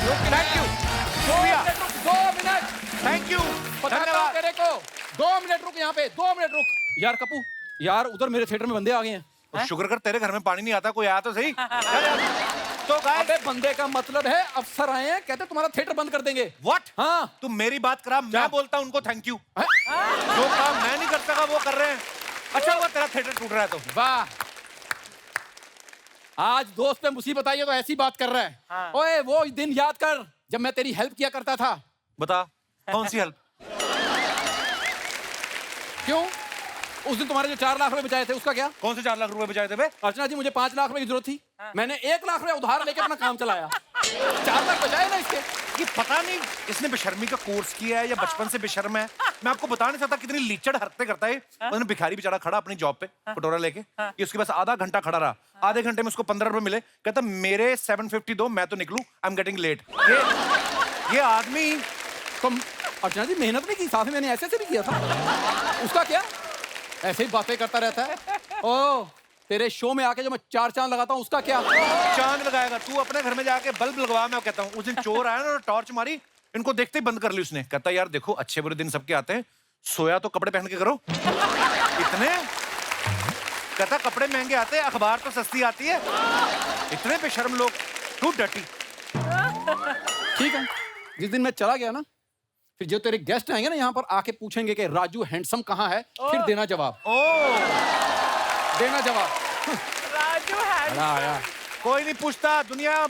Thank you, शुक्रिया, 2 minute, thank you, बताता हूं धन्यवाद। तेरे को। 2 मिनट रुक यहाँ पे, 2 मिनट रुक। यार कपूर, यार उधर मेरे थिएटर में बंदे आ गए हैं। तो शुक्र कर तेरे घर में पानी नहीं आता, कोई आया तो सही। चल यार। तो गाइस, अबे बंदे का मतलब है अफसर आए हैं, कहते तुम्हारा थिएटर बंद कर देंगे। व्हाट? हाँ। तू मेरी बात करा, क्या? मैं बोलता हूं उनको थैंक यू। हैं? जो काम मैं नहीं कर सका वो कर रहे हैं। अच्छा हुआ तेरा थिएटर टूट रहा है तो। वाह, आज दोस्त पे मुसीबत आई है तो ऐसी बात कर रहा है। हाँ। ओए वो दिन याद कर जब मैं तेरी हेल्प किया करता था। बता कौन सी हेल्प? क्यों? उस दिन तुम्हारे जो 4 लाख रुपए बचाए थे उसका क्या? कौन से 4 लाख रुपए बचाए थे बे? अर्चना जी मुझे 5 लाख रुपए की जरूरत थी। मैंने 1 लाख रुपए उधार लेके अपना काम चलाया। 4 लाख बचाए ना इसके। ये पता नहीं इसने बेशर्मी का कोर्स किया है या बचपन से बेशर्म है। मैं आपको बता नहीं सकता कितनी लीचड़ हरकतें करता है। उसने भिखारी बेचारा खड़ा अपनी जॉब पे कटोरा लेके, ये उसके पास आधा घंटा खड़ा रहा। आधे घंटे में उसको 15 रुपए मिले। कहता मेरे 750 दो, मैं तो निकलूं, आई एम गेटिंग लेट। ये आदमी तुम अर्चना जी मेहनत भी की, साथ में मैंने ऐसे भी किया था। उसका क्या? ऐसे ही बातें करता रहता है। ओ तेरे शो में आके जो मैं 4 चांद लगाता हूँ उसका क्या? चांद लगाएगा तू अपने घर में जाके बल्ब लगवा। मैं कहता हूँ उस दिन चोर आया ना, टॉर्च मारी, इनको देखते ही बंद कर ली उसने। कहता यार देखो अच्छे बुरे दिन सबके आते हैं, सोया तो कपड़े पहन के करो। इतने कहता कपड़े महंगे आते हैं, अखबार तो सस्ती आती है। इतने बेशर्म लोग, टू डर्टी। ठीक है, जिस दिन मैं चला गया ना, फिर जो तेरे गेस्ट आएंगे ना यहाँ पर आके पूछेंगे कि राजू हैंडसम कहाँ है, फिर देना जवाब। देना जवाब। राजू है। बड़ा आया। कोई नहीं पूछता, दुनिया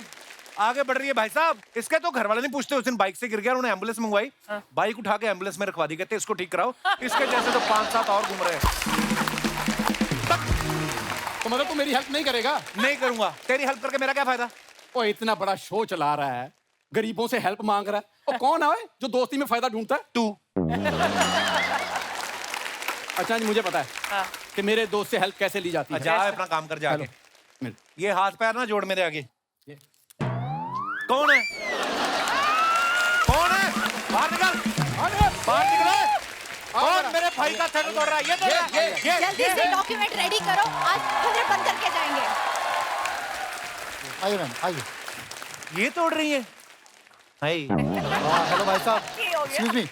आगे बढ़ रही है भाई साहब। इसके तो घर वाले नहीं पूछते। उस दिन बाइक से गिर गया, उन्होंने एम्बुलेंस मंगवाई, बाइक उठा के एम्बुलेंस में रखवा दी, कहते इसको ठीक कराओ। इसके जैसे तो 5-7 और घूम रहे हैं। तो मतलब तू मेरी हेल्प नहीं करेगा? नहीं करूंगा। तेरी हेल्प करके मेरा क्या फायदा? ओ इतना बड़ा शो चला रहा है, गरीबों से हेल्प मांग रहा है। और कौन है जो दोस्ती में फायदा ढूंढता है? तू। अच्छा जी मुझे पता है हाँ। कि मेरे दोस्त से हेल्प कैसे ली जाती है। जा अपना काम कर जाके। हेलो। ये हाथ पैर ना जोड़ मेरे आगे। कौन है? कौन है? बाहर निकल, बाहर निकलो। कौन मेरे भाई का थिएटर तोड़ रहा है? ये तोड़ रहा है। जल्दी से डॉक्यूमेंट रेडी करो, आज थिएटर बंद करके जाएंगे। आइए मैम आइए। ये तोड़ रही है। हाय। हेलो भाई साहब, ये हो गया। एक्सक्यूज मी,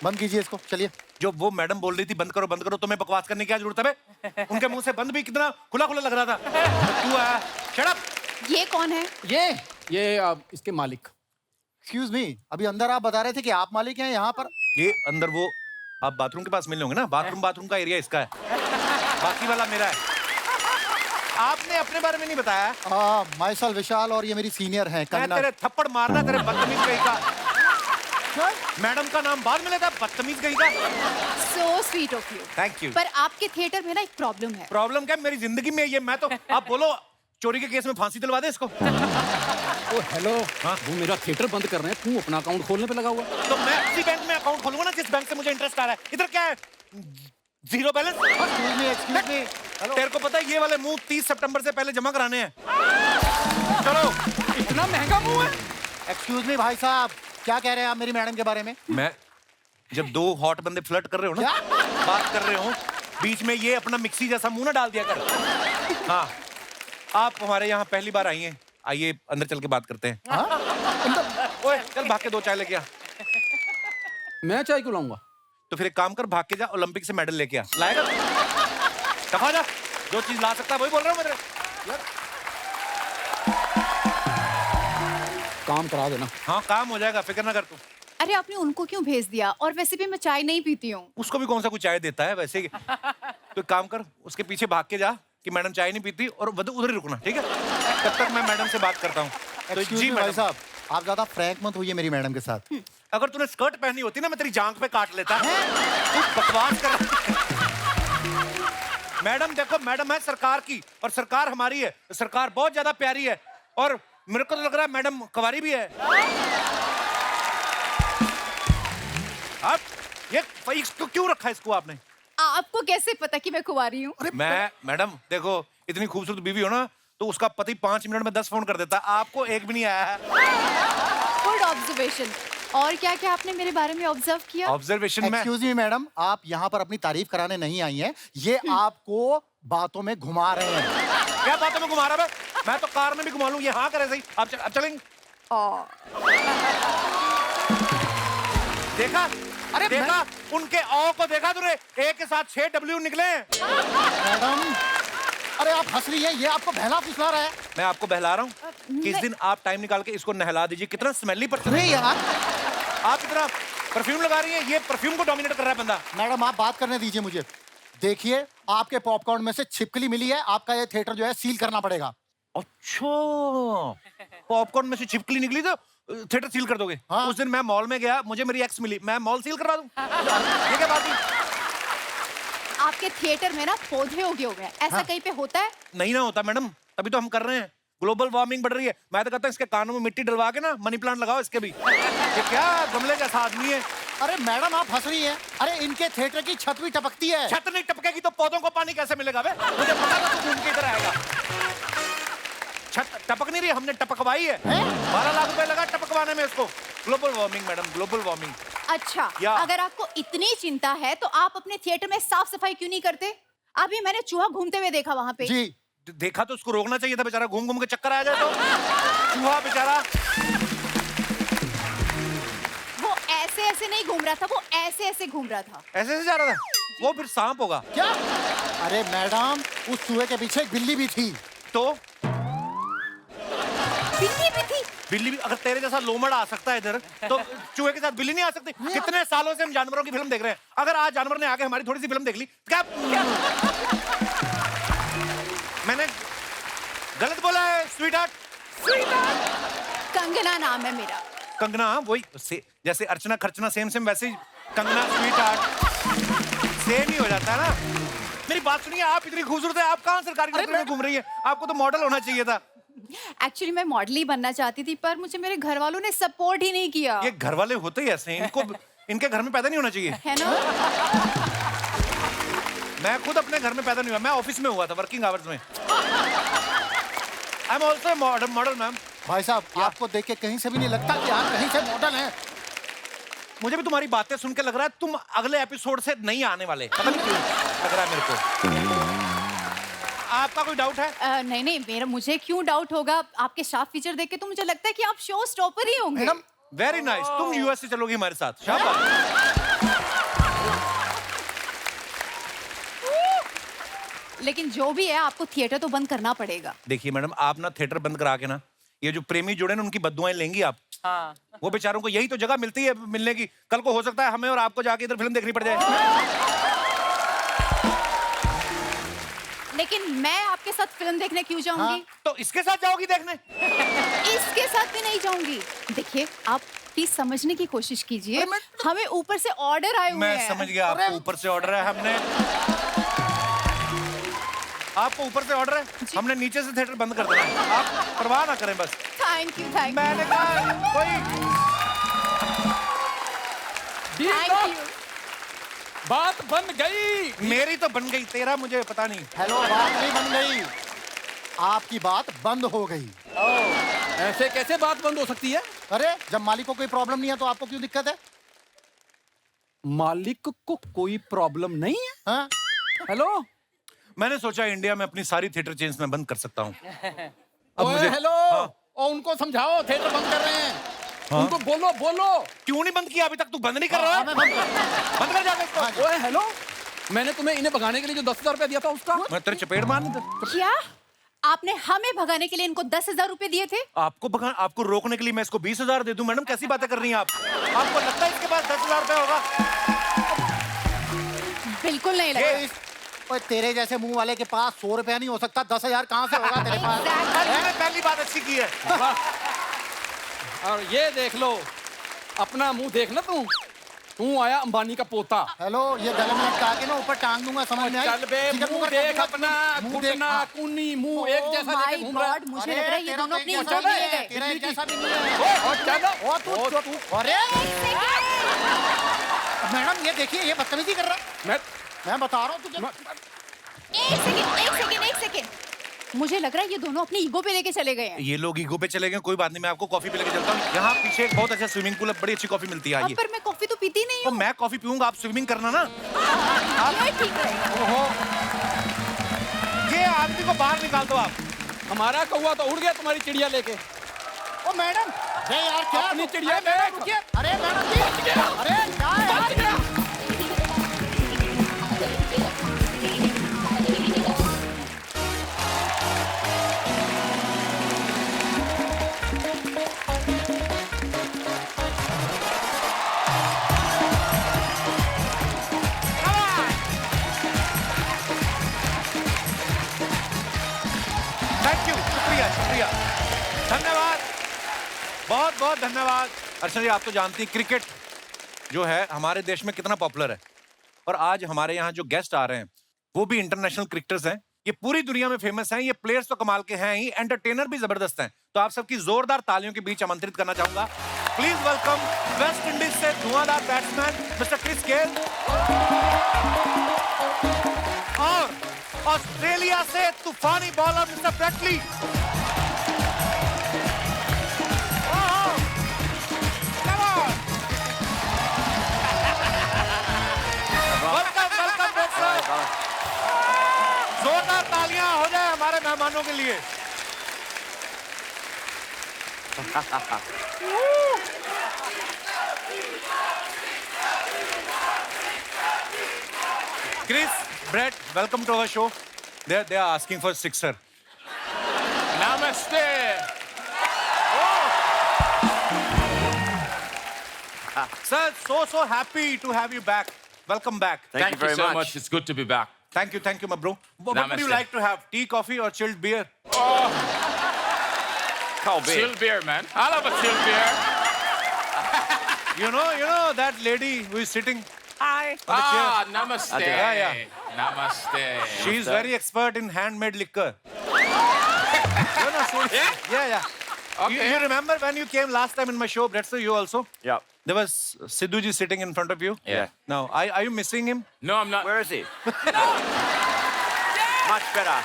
बंद कीजिए इसको, चलिए। जो वो मैडम बोल रही थी बंद करो बंद करो, तुम्हें बकवास करने की क्या जरूरत है बे? उनके मुंह से बंद भी कितना खुला खुला लग रहा था। तू आया, शट अप। ये कौन है? ये इसके मालिक। एक्सक्यूज मी, अभी अंदर आप बता रहे थे कि आप मालिक हैं यहाँ पर। ये अंदर वो आप बाथरूम के पास मिल होंगे ना, बाथरूम का एरिया इसका है, बाकी वाला मेरा है। आपने अपने बारे में नहीं बताया। माइसल विशाल और ये मेरी सीनियर हैं मैं कंगना। तेरे थप्पड़ मारना तेरे बदतमीज कहीं का। मैडम का नाम बाद में लेता, बदतमीज कहीं का। So sweet of you. Thank you. पर आपके थिएटर में ना एक प्रॉब्लम है। प्रॉब्लम क्या मेरी जिंदगी में? ये मैं तो आप बोलो चोरी के केस में फांसी दिलवा दे इसको। ओ हेलो, हाँ? वो मेरा थिएटर बंद कर रहे हैं, तू अपना अकाउंट खोलने पे लगा हुआ। तो मैं उसी बैंक में अकाउंट खोलूंगा ना जिस बैंक से मुझे इंटरेस्ट आ रहा है। इधर क्या है? Zero balance. एक्सक्यूज मी, तेरे को पता है ये वाले मुंह 30 सितंबर से पहले जमा कराने हैं। चलो। इतना महंगा मुंह है? एक्सक्यूज मी भाई साहब, क्या कह रहे हैं आप मेरी मैडम के बारे में? मैं जब 2 हॉट बंदे फ्लर्ट कर रहे हो ना, बात कर रहे हो, बीच में ये अपना मिक्सी जैसा मुंह ना डाल दिया कर। हाँ, आप हमारे यहाँ पहली बार आई हैं, आइए अंदर चल के बात करते हैं। ओए चल भाग के 2 चाय लेके आ। मैं चाय क्यों लाऊंगा? तो फिर एक काम कर, भाग के जा, ओलंपिक से मेडल लेके आ। लाएगा? दफा जा, जो चीज ला सकता है वही बोल रहा हूँ मैं तेरे। काम करा देना। हाँ काम हो जाएगा, फिक्र ना कर तू। अरे आपने उनको क्यों भेज दिया? और वैसे भी मैं चाय नहीं पीती हूँ। उसको भी कौन सा कुछ चाय देता है वैसे ही। तो एक काम कर, उसके पीछे भाग के जा कि मैडम चाय नहीं पीती, और उधर ही रुकना, ठीक है? तब तक मैं मैडम से बात करता हूँ। तो एक्सक्यूज मी भाई साहब, आप ज्यादा फ्रैंक मत होइए मेरी मैडम के साथ। अगर तूने स्कर्ट पहनी होती ना, मैं तेरी जांघ पे काट लेता। तू बकवास कर। मैडम देखो, मैडम है सरकार की और सरकार हमारी है। सरकार बहुत ज्यादा प्यारी है और मेरे को तो लग रहा है मैडम कुंवारी भी है। अब ये इसको क्यों रखा है इसको आपने? आपको कैसे पता कि मैं कुंवारी हूँ? मैं मैडम देखो, इतनी खूबसूरत बीवी हो ना तो उसका पति 5 मिनट में 10 फोन कर देता। आपको एक भी नहीं आया है। Good observation. और क्या क्या आपने मेरे बारे में ऑब्जर्व किया? ऑब्जर्वेशन में एक्सक्यूज मी मैडम, आप यहाँ पर अपनी तारीफ कराने नहीं आई हैं, ये आपको बातों में घुमा रहे हैं। क्या बातों में घुमा रहा है? मैं तो कार में भी घुमा लूं। ये हाँ करे सही। आप चलेंगे? देखा? अरे देखा? उनके औ को देखा तूने? ए के साथ 6 W निकले हैं। मैडम, अरे आप हंस रही है, ये आपको बहला फुसला रहा है। मैं आपको बहला रहा हूँ। किस नहीं। दिन आप टाइम निकाल के इसको नहला दीजिए। कितना स्मेली पर्सन अरे है। यार, आप इतना परफ्यूम लगा रही हैं, ये परफ्यूम को डोमिनेट कर रहा है बंदा। मैडम आप बात करने दीजिए मुझे। देखिए, आपके पॉपकॉर्न में से छिपकली मिली है, आपका ये थिएटर जो है सील करना पड़ेगा। अच्छा, पॉपकॉर्न में से छिपकली निकली तो थिएटर सील कर दोगे? हाँ। उस दिन मैं मॉल में गया, मुझे मेरी एक्स मिली, मैं मॉल सील करवा दूं? ये क्या बात हुई? आपके थिएटर में ना पौधे उगे हुए हैं, ऐसा कहीं पे होता है? नहीं ना होता मैडम, तभी तो हम कर रहे हैं। ग्लोबल वार्मिंग बढ़ रही है। मैं तो कहता हूँ इसके कानों में मिट्टी डलवा के ना मनी प्लांट लगाओ इसके भी। ये क्या गमले जैसा आदमी है। अरे मैडम आप हंस रही हैं। अरे इनके थिएटर की छत भी टपकती है। छत नहीं टपकेगी तो पौधों को पानी कैसे मिलेगा बे? मुझे पता था तू घूम के इधर आएगा। छत टपक नहीं रही, हमने टपकवाई है। 12 लाख रुपए लगा टपकवाने में इसको। Global warming madam, global warming. अच्छा, या। अगर आपको इतनी चिंता है तो आप अपने थिएटर में साफ सफाई क्यों नहीं करते? अभी मैंने चूहा घूमते हुए देखा वहां पे। जी, देखा तो उसको रोकना चाहिए था बेचारा, घूम घूम के चक्कर आ जाए तो। चूहा बेचारा वो ऐसे ऐसे नहीं घूम रहा था, वो ऐसे ऐसे घूम रहा था। ऐसे ऐसे जा रहा था। वो फिर सांप होगा क्या? अरे मैडम, उस चूहे के पीछे एक बिल्ली भी थी। तो। बिल्ली भी थी? बिल्ली भी, अगर तेरे जैसा लोमड़ आ सकता है इधर तो चूहे के साथ बिल्ली नहीं आ सकती? कितने सालों से हम जानवरों की फिल्म देख रहे हैं, अगर आज जानवर ने आके हमारी थोड़ी सी फिल्म देख ली क्या? मैंने गलत बोला है? Sweet heart? कंगना नाम है मेरा। कंगना, वही जैसे अर्चना खर्चना सेम सेम, वैसे ही कंगना स्वीट हार्ट सेम ही हो जाता है ना। मेरी बात सुनिए, आप इतनी खूबसूरत है, आप कहाँ सरकारी नौकरी में घूम रही है? आपको तो मॉडल होना चाहिए था। एक्चुअली मैं मॉडल ही बनना चाहती थी, पर मुझे मेरे घर वालों ने सपोर्ट ही नहीं किया। ये घर वाले होते ही ऐसे हैं, इनको इनके घर में पैदा नहीं होना चाहिए। है ना? मैं खुद अपने घर में पैदा नहीं हुआ, मैं ऑफिस में हुआ था, वर्किंग आवर्स में। I am also model ma'am. भाई साहब, आपको देख के कहीं से भी नहीं लगता कि आप कहीं से मॉडल हैं। मुझे भी तुम्हारी बातें सुन के लग रहा है तुम अगले एपिसोड से नहीं आने वाले, पता नहीं क्यों लग रहा है मेरे को। आपका कोई डाउट है? नहीं नहीं, मेरा मुझे क्यों डाउट होगा? आपके शार्प फीचर देख के तो मुझे लगता है कि आप शो स्टॉपर ही होंगे। मैडम, वेरी नाइस, तुम यूएस से चलोगी हमारे साथ। शाबाश। लेकिन जो भी है, आपको थिएटर तो बंद करना पड़ेगा। देखिए मैडम, आप ना थिएटर बंद करा के ना, ये जो प्रेमी जुड़े ना उनकी बद्दुआएं लेंगी आप। हाँ। वो बेचारों को यही तो जगह मिलती है मिलने की। कल को हो सकता है हमें और आपको जाके इधर फिल्म देखनी पड़ जाए। लेकिन मैं आपके साथ फिल्म देखने क्यों जाऊंगी? तो इसके साथ जाओगी देखने? इसके साथ भी नहीं जाऊंगी। देखिए, आप प्लीज समझने की कोशिश कीजिए। हमें ऊपर से ऑर्डर आए हुए मैं हैं। समझ गया, आपको ऊपर से ऑर्डर है। आपको ऊपर से ऑर्डर है, हमने नीचे से थिएटर बंद कर देना है। आप परवाह ना करें बस। Thank you, thank you. मैंने कहा कोई थैंक यू। बात बन गई। मेरी तो बन गई, तेरा मुझे पता नहीं। हेलो, बात नहीं बन गई, आपकी बात बंद हो गई। ऐसे कैसे बात बंद हो सकती है? अरे जब मालिक को कोई प्रॉब्लम नहीं है तो आपको क्यों दिक्कत है? मालिक को कोई प्रॉब्लम नहीं है? हाँ? हेलो, मैंने सोचा इंडिया में अपनी सारी थिएटर चेन्स में बंद कर सकता हूँ। अब ओए, मुझे हेलो। और उनको समझाओ थिएटर बंद कर रहे हैं। उनको बोलो बोलो। क्यों नहीं बंद किया अभी तक? तू बंद नहीं कर रहा है? मैं बंद कर। बंद कर जाके इसको। ओए हेलो, मैंने तुम्हें इन्हें भगाने के लिए जो 10,000 रुपया दिया था उसका। मैं तेरे चपेट मारने दे। क्या आपने हमें भगाने के लिए इनको 10,000 रुपए दिए थे? आपको रोकने के लिए मैं इसको 20,000 दे दूं? मैडम कैसी बातें कर रही हैं आप? आपको लगता है इसके पास 10,000 रुपया होगा? बिल्कुल नहीं लगा। ओए, तेरे जैसे मुंह वाले के पास 100 रुपया नहीं हो सकता, 10,000 कहाँ से होगा तेरे पास? मैंने पहली बात अच्छी की है। और ये देख लो, अपना मुंह देख ना तू आया अंबानी का पोता। हेलो, ये गले में लटका के ना ऊपर टांग दूंगा, समझ में आई? चल बे, चिकन मुंह मुकर देख कर अपना, मुंह देख, घुटना, हाँ। कूनी, मुंह एक जैसा माय लेके घूम रहा है। गॉड, मुझे लग रहा है ये दोनों अपनी तेरा इज्जत तो ले एक गए। तेरा एक जैसा भी नहीं है। ओ, चलो। ओ, तू अरे मैडम, ये देखिए, ये बदतमीजी कर रहा है। मैं बता रहा हूँ तुझे। एक सेकंड। मुझे लग रहा है ये दोनों अपनी ईगो पे लेके चले गए हैं। ये लोग ईगो पे चले गए, कोई बात नहीं, मैं आपको कॉफी पे लेके चलता हूँ। यहाँ पीछे एक बहुत अच्छा स्विमिंग पूल है, बड़ी अच्छी कॉफी मिलती है। अब आइए। पर मैं कॉफी तो पीती नहीं तो हूँ। मैं कॉफी पीऊंगा, आप स्विमिंग करना ना। ये ठीक रहेगा। ओहो, ये आदमी को बाहर निकाल दो आप। हमारा कौवा तो उड़ गया तुम्हारी चिड़िया लेके। ओ मैडम, अरे यार क्या अपनी चिड़िया मैडम रुकिए। अरे मैडम जी अरे क्या है यार? थैंक यू, शुक्रिया शुक्रिया, धन्यवाद, बहुत बहुत धन्यवाद। अर्चना जी, आप तो जानती हैं क्रिकेट जो है हमारे देश में कितना पॉपुलर है, और आज हमारे यहाँ जो गेस्ट आ रहे हैं वो भी इंटरनेशनल क्रिकेटर्स हैं। ये पूरी दुनिया में फेमस हैं। ये प्लेयर्स तो कमाल के हैं ही, एंटरटेनर भी जबरदस्त हैं। तो आप सबकी जोरदार तालियों के बीच आमंत्रित करना चाहूंगा। प्लीज वेलकम वेस्ट इंडीज से धुआंधार बैट्समैन मिस्टर क्रिस गेल, और ऑस्ट्रेलिया से तूफानी bowler mister Brett Lee. Welcome welcome welcome. जोरदार तालियां हो जाए हमारे मेहमानों के लिए। Chris, Brett, welcome to our show. They are asking for sixer. Namaste. Sir, so happy to have you back. Welcome back. Thank you very so much. It's good to be back. Thank you, my bro. What would you Namaste. like to have? Tea, coffee, or chilled beer? Cold beer. Chill beer, man. I love a chill beer. You know that lady who is sitting Hi. on the chair? Namaste. Yeah. Namaste. She's very expert in handmade liquor. Yeah. Okay. You remember when you came last time in my show, Brett, sir, you also? Yeah. There was Sidhuji sitting in front of you. Yeah. Now, are you missing him? No, I'm not. Where is he? Much better.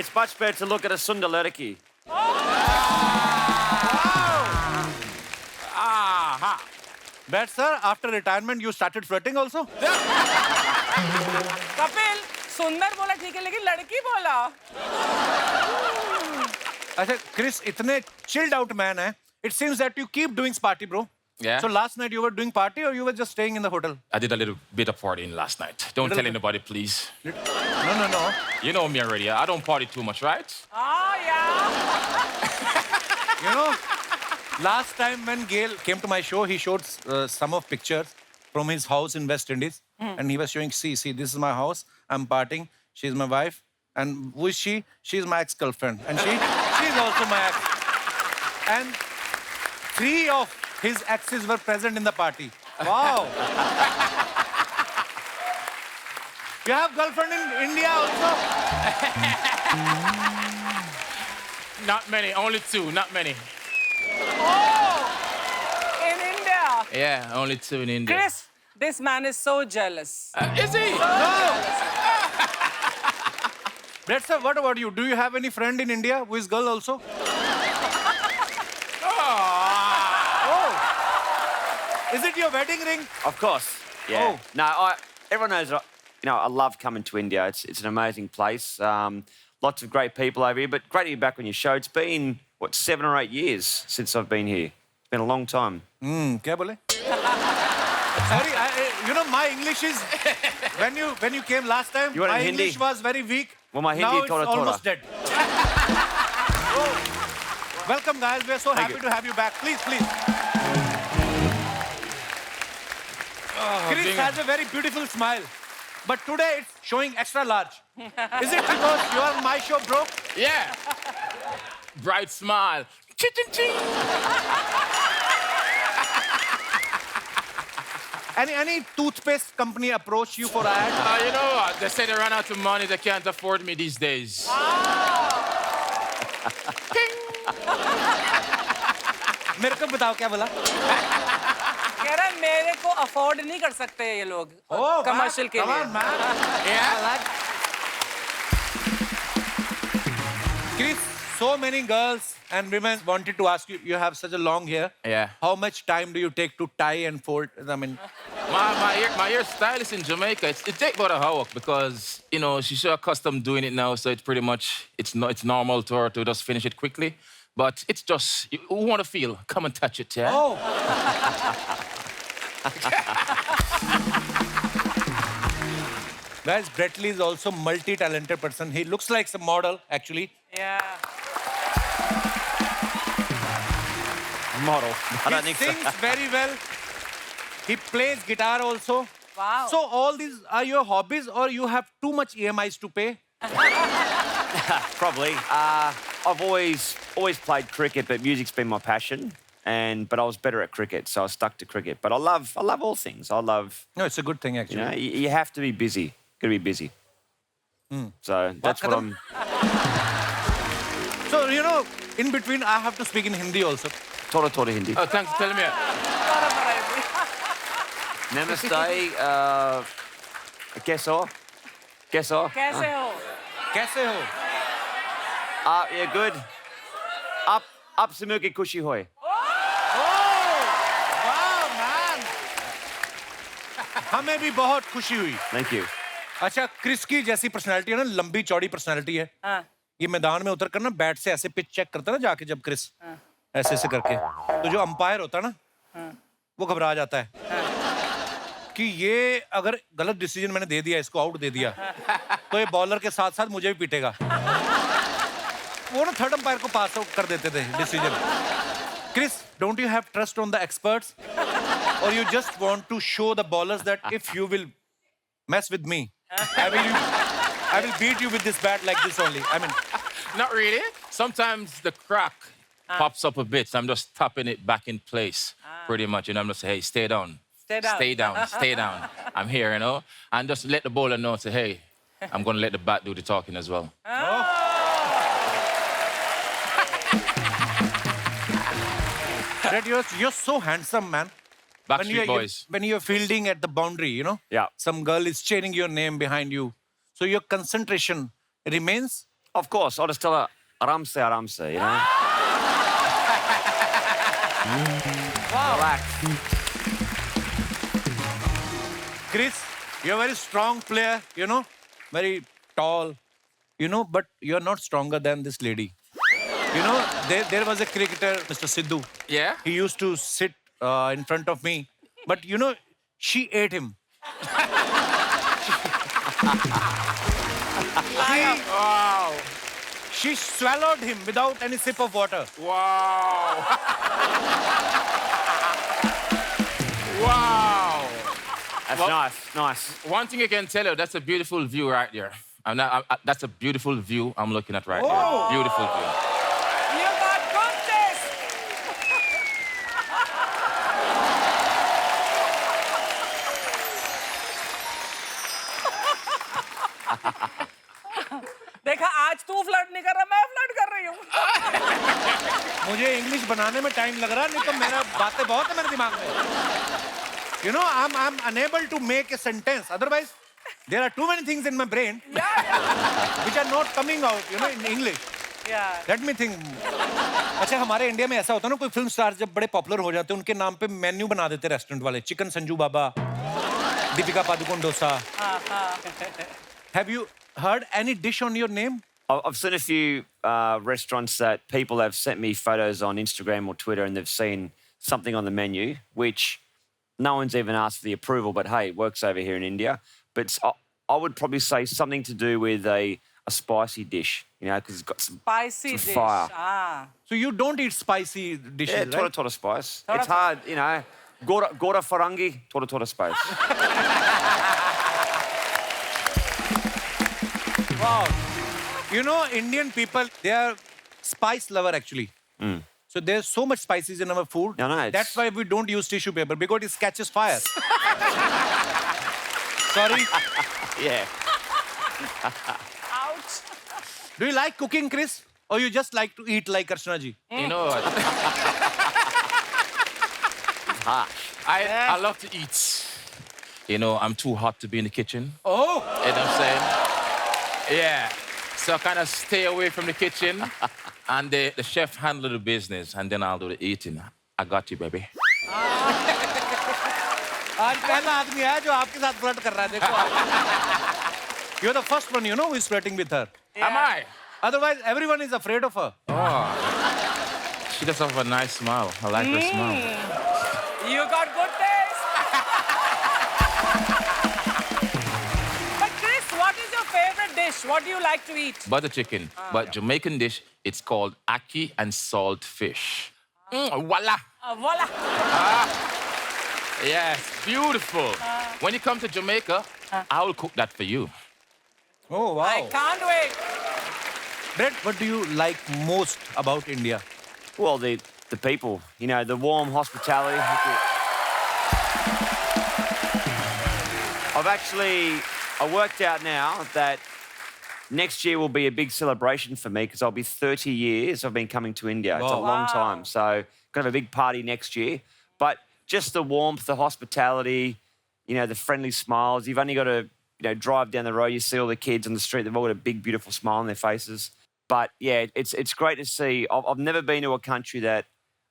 It's much better to look at a Sundar Lerki. Aha. Brett, sir, after retirement, you started flirting also? Kapil सुंदर बोला ठीक है लेकिन लड़की बोला। अच्छा, Chris, इतने chilled out man है. It seems that you keep doing party, bro. Yeah. So last night you were doing party or you were just staying in the hotel? I did a little bit of partying last night. Don't tell anybody, please. No. You know me already. I don't party too much, right? हाँ यार। You know, last time when Gail came to my show, he showed some of pictures from his house in West Indies. And he was showing, see, this is my house. I'm partying. She's my wife. And who is she? She's my ex-girlfriend. And she's also my ex. And 3 of his exes were present in the party. Wow. You have girlfriend in India also? Not many. Only 2. Not many. In India. Yeah, only 2 in India. Chris, this man is so jealous. Is he? Brett sir, what about you? Do you have any friend in India who is girl also? Is it your wedding ring? Of course. Yeah. Oh. No, everyone knows. I love coming to India. It's an amazing place. Lots of great people over here. But great to be back on your show. It's been 7 or 8 years since I've been here. It's been a long time. क्या बोले? Sorry, my English is when you came last time. You want My in Hindi? English was very weak. Well, my Hindi now it's thoda thoda. almost dead. Welcome, guys. We're so happy to have you back. Please. Chris has a very beautiful smile, but today it's showing extra large. Is it because you are on my show, bro? Yeah. Bright smile. Ching. Any toothpaste company approach you for ad? You know what? They say they run out of money. They can't afford me these days. मेरे को बताओ क्या बोला? कह रहा है मेरे को अफोर्ड नहीं कर सकते ये लोग कमर्शियल के लिए। Yeah. Chris, so many girls and women wanted to ask you. You have such a long hair. Yeah. How much time do you take to tie and fold? I mean, My hairstylist in Jamaica, it takes about an hour because, you know, she's so accustomed doing it now, so it's pretty much, it's normal to her to just finish it quickly. But it's just, you want to feel, come and touch it, yeah? Oh. Guys, Brett Lee is also multi-talented person. He looks like some model, actually. Yeah. Model. I don't He think sings so. very well. He plays guitar also. Wow. So all these are your hobbies or you have too much EMIs to pay? Probably. I've always played cricket, but music's been my passion. But I was better at cricket, so I stuck to cricket. But I love all things. I love, No, it's a good thing, you actually. know, you have to be busy. Got to be busy. So that's what I'm. So, you know, in between, I have to speak in Hindi also. Thoda Hindi. Oh, thanks for telling me. Namaste. Keso. कैसे हो? Kaise ho? Yeah, good. Up se milke khushi hoy. Wow, man! हमें भी बहुत खुशी हुई. Thank you. अच्छा, Chris की जैसी पर्सनालिटी है ना, लंबी चौड़ी पर्सनालिटी है. हाँ. ये मैदान में उतर कर ना बैट से ऐसे पिच चेक करता है ना जाके जब क्रिस ऐसे ऐसे करके तो जो अंपायर होता है ना वो घबरा जाता है कि ये अगर गलत डिसीजन मैंने दे दिया, इसको आउट दे दिया, तो ये बॉलर के साथ साथ मुझे भी पीटेगा. वो ना थर्ड अंपायर को पास आउट कर देते थे decision. Chris, don't you have trust on the experts और you just want to show the bowlers that if you will mess with me, I will beat you with this bat like this only. I mean, Not really. Sometimes the crack pops up a bit, so I'm just tapping it back in place, pretty much. And I'm just saying, hey, stay down. Stay down. Stay down. Stay down. I'm here, you know? And just let the bowler know, say, hey, I'm going to let the bat do the talking as well. Fred, you're so handsome, man. Backstreet Boys. When you're fielding at the boundary, you know, Yeah. some girl is cheering your name behind you. So your concentration remains. Of course, I'll just tell her aramse, you know. Relax. Chris, you're a very strong player, you know, very tall, you know, but you're not stronger than this lady. You know, there was a cricketer, Mr. Sidhu. Yeah? He used to sit in front of me, but you know, she ate him. Wow. She swallowed him without any sip of water. Wow. Wow. That's Well- nice. One thing I can tell you, that's a beautiful view right there. That's a beautiful view I'm looking at right here. Beautiful view. You got goodness. देखा आज तू flirt नहीं कर रहा, मैं flirt कर रही हूँ. मुझे इंग्लिश बनाने में टाइम लग रहा है, नहीं तो मेरा बातें बहुत है मेरे दिमाग में. You know, I'm unable to make a sentence. Otherwise, there are too many things in my brain which are not coming out, you know, in English. Yeah. Let me think. अच्छा, हमारे इंडिया में ऐसा होता है ना, कोई film star जब बड़े पॉपुलर हो जाते हैं, उनके नाम पे मेन्यू बना देते रेस्टोरेंट वाले. Chicken Sanju Baba, Deepika Padukone dosa. Have you heard any dish on your name? I've seen a few restaurants that people have sent me photos on Instagram or Twitter, and they've seen something on the menu, which no one's even asked for the approval, but hey, it works over here in India. But I would probably say something to do with a spicy dish, you know, because it's got some Spicy some dish. fire. Ah. So you don't eat spicy dishes, Yeah, right? toda spice. Toda It's hard, you know. Gora farangi, toda spice. Wow. You know, Indian people, they are spice lover actually. So there's so much spices in our food. I know, it's- That's why we don't use tissue paper, because it catches fire. Sorry. Yeah. Ouch. Do you like cooking, Chris? Or you just like to eat like Archana ji? You know what? I love to eat. You know, I'm too hot to be in the kitchen. Oh. You know what I'm saying? Yeah. So I kind of stay away from the kitchen, and the chef handle the business, and then I'll do the eating. I got you, baby. आज पहला आदमी है जो आपके साथ flirt कर रहा है, देखो आप। You're the first one, you know, who is flirting with her. Am I? Otherwise, everyone is afraid of her. She does have a nice smile. I like her smile. You got good taste. But Chris, what is your favorite dish? What do you like to eat? Butter chicken. But Jamaican dish, it's called ackee and salt fish. Voila. Voila. Yes, beautiful. When you come to Jamaica, I will cook that for you. Oh, wow. I can't wait. Brett, what do you like most about India? Well, the people, you know, the warm hospitality. I worked out now that next year will be a big celebration for me because I'll be 30 years I've been coming to India. It's a Wow. long time. So, got a big party next year. But just the warmth, the hospitality, you know, the friendly smiles. You've only got to, you know, drive down the road, you see all the kids on the street, they've all got a big, beautiful smile on their faces. But yeah, it's great to see. I've never been to a country that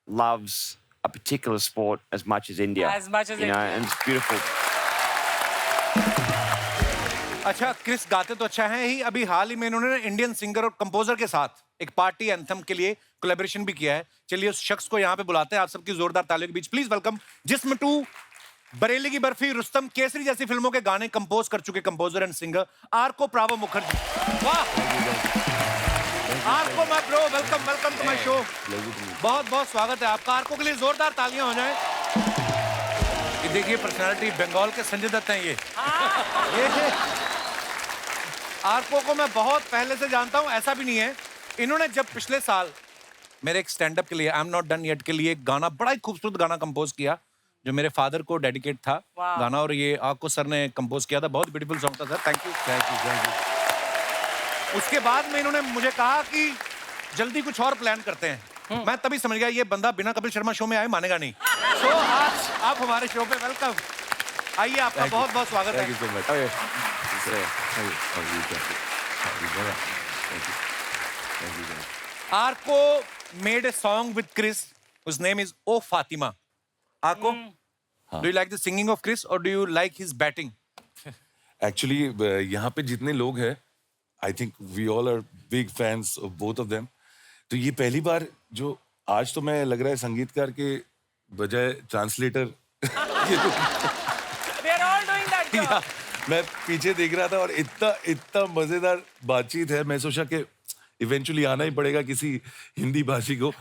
loves a particular sport as much as India. As much as you know, India. and it's beautiful. अच्छा, Chris गाते तो अच्छा है ही। अभी हाल ही में इन्होंने Indian singer और composer के साथ एक पार्टी एंथम के लिए कोलैबोरेशन भी किया है। चलिए उस शख्स को यहाँ पे बुलाते हैं आप सबकी जोरदार तालियों के बीच। प्लीज वेलकम जिस्म टू, बरेली की बर्फी, रुस्तम, केसरी जैसी फिल्मों के गाने कंपोज कर चुके composer and singer Arko Pravo Mukherjee. वाह Arko my bro, welcome welcome to my show. बहुत बहुत स्वागत है आपका। आर्को के लिए जोरदार तालियां हो जाएं। ये देखिए पर्सनालिटी बंगाल के संजय दत्त हैं ये आर्को को मैं बहुत पहले से जानता हूं, ऐसा भी नहीं है। इन्होंने जब पिछले साल मेरे एक स्टैंड अप के लिए I am not done yet के लिए एक गाना, बड़ा ही खूबसूरत गाना कंपोज किया जो मेरे फादर को डेडिकेट था गाना, और ये आर्को सर ने कंपोज किया था। बहुत ब्यूटीफुल सॉन्ग था सर, थैंक यू। उसके बाद में इन्होंने मुझे कहा कि जल्दी कुछ और प्लान करते हैं। मैं तभी समझ गया ये बंदा बिना कपिल शर्मा शो में आए मानेगा नहीं। तो आज आप हमारे शो पे वेलकम। आइए, आपका बहुत बहुत स्वागत है। Arco made a song with Chris whose name is Oh Fatima. Arco, do you like the singing of Chris or do you like his batting? Actually, यहाँ पे जितने लोग हैं, I think we all are big fans of both of them. तो ये पहली बार जो आज तो मैं लग रहा है संगीतकार के बजाय translator We are all doing that job. मैं पीछे देख रहा था और इतना मजेदार बातचीत है। मैं सोचा कि इवेंचुअली आना ही पड़ेगा किसी हिंदी भाषी को।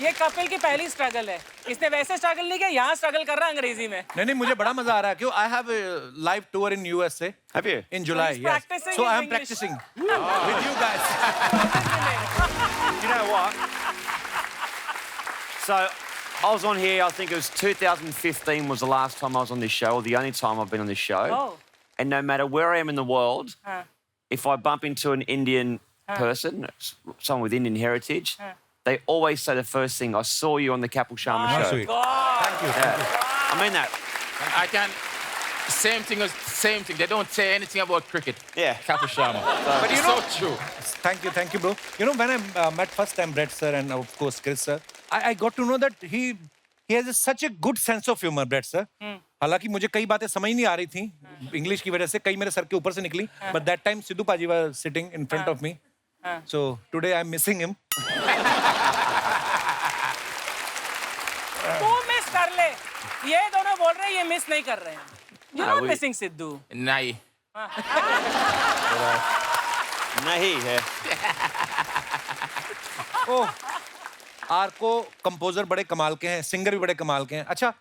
ये कपिल की पहली स्ट्रगल है। इसने वैसे स्ट्रगल नहीं किया, यहाँ स्ट्रगल कर रहा है अंग्रेजी में। नहीं, मुझे बड़ा मजा आ रहा है क्यों I have a live tour in USA. Have you? In July, he's yes. practicing So his I am English. practicing with you guys. You know what? So I was on here, I think it was 2015 was the last time I was on this show, or the only time I've been on this show. Oh. And no matter where I am in the world, if I bump into an Indian person, someone with Indian heritage, they always say the first thing, I saw you on the Kapil Sharma show. Sweet. God. Thank you. Yeah. I mean that. I can. Same thing. They don't say anything about cricket. Yeah. Kapil Sharma. But you it's know- so true. Thank you, bro. You know, when I met first time Brett sir and of course Chris sir, I got to know that he has such a good sense of humor, Brett sir. हालांकि मुझे कई बातें समझ नहीं आ रही थी English की वजह से, कई मेरे सर के ऊपर से निकली, but that time Sidhu paaji was sitting in front of me, so today I'm missing him. तू मिस कर ले। ये दोनों बोल रहे हैं ये मिस नहीं कर रहे हैं। You're not we- missing Sidhu. Nahi. Nahi hai. Oh, Arko composer बड़े कमाल के हैं, सिंगर भी बड़े कमाल के हैं। अच्छा,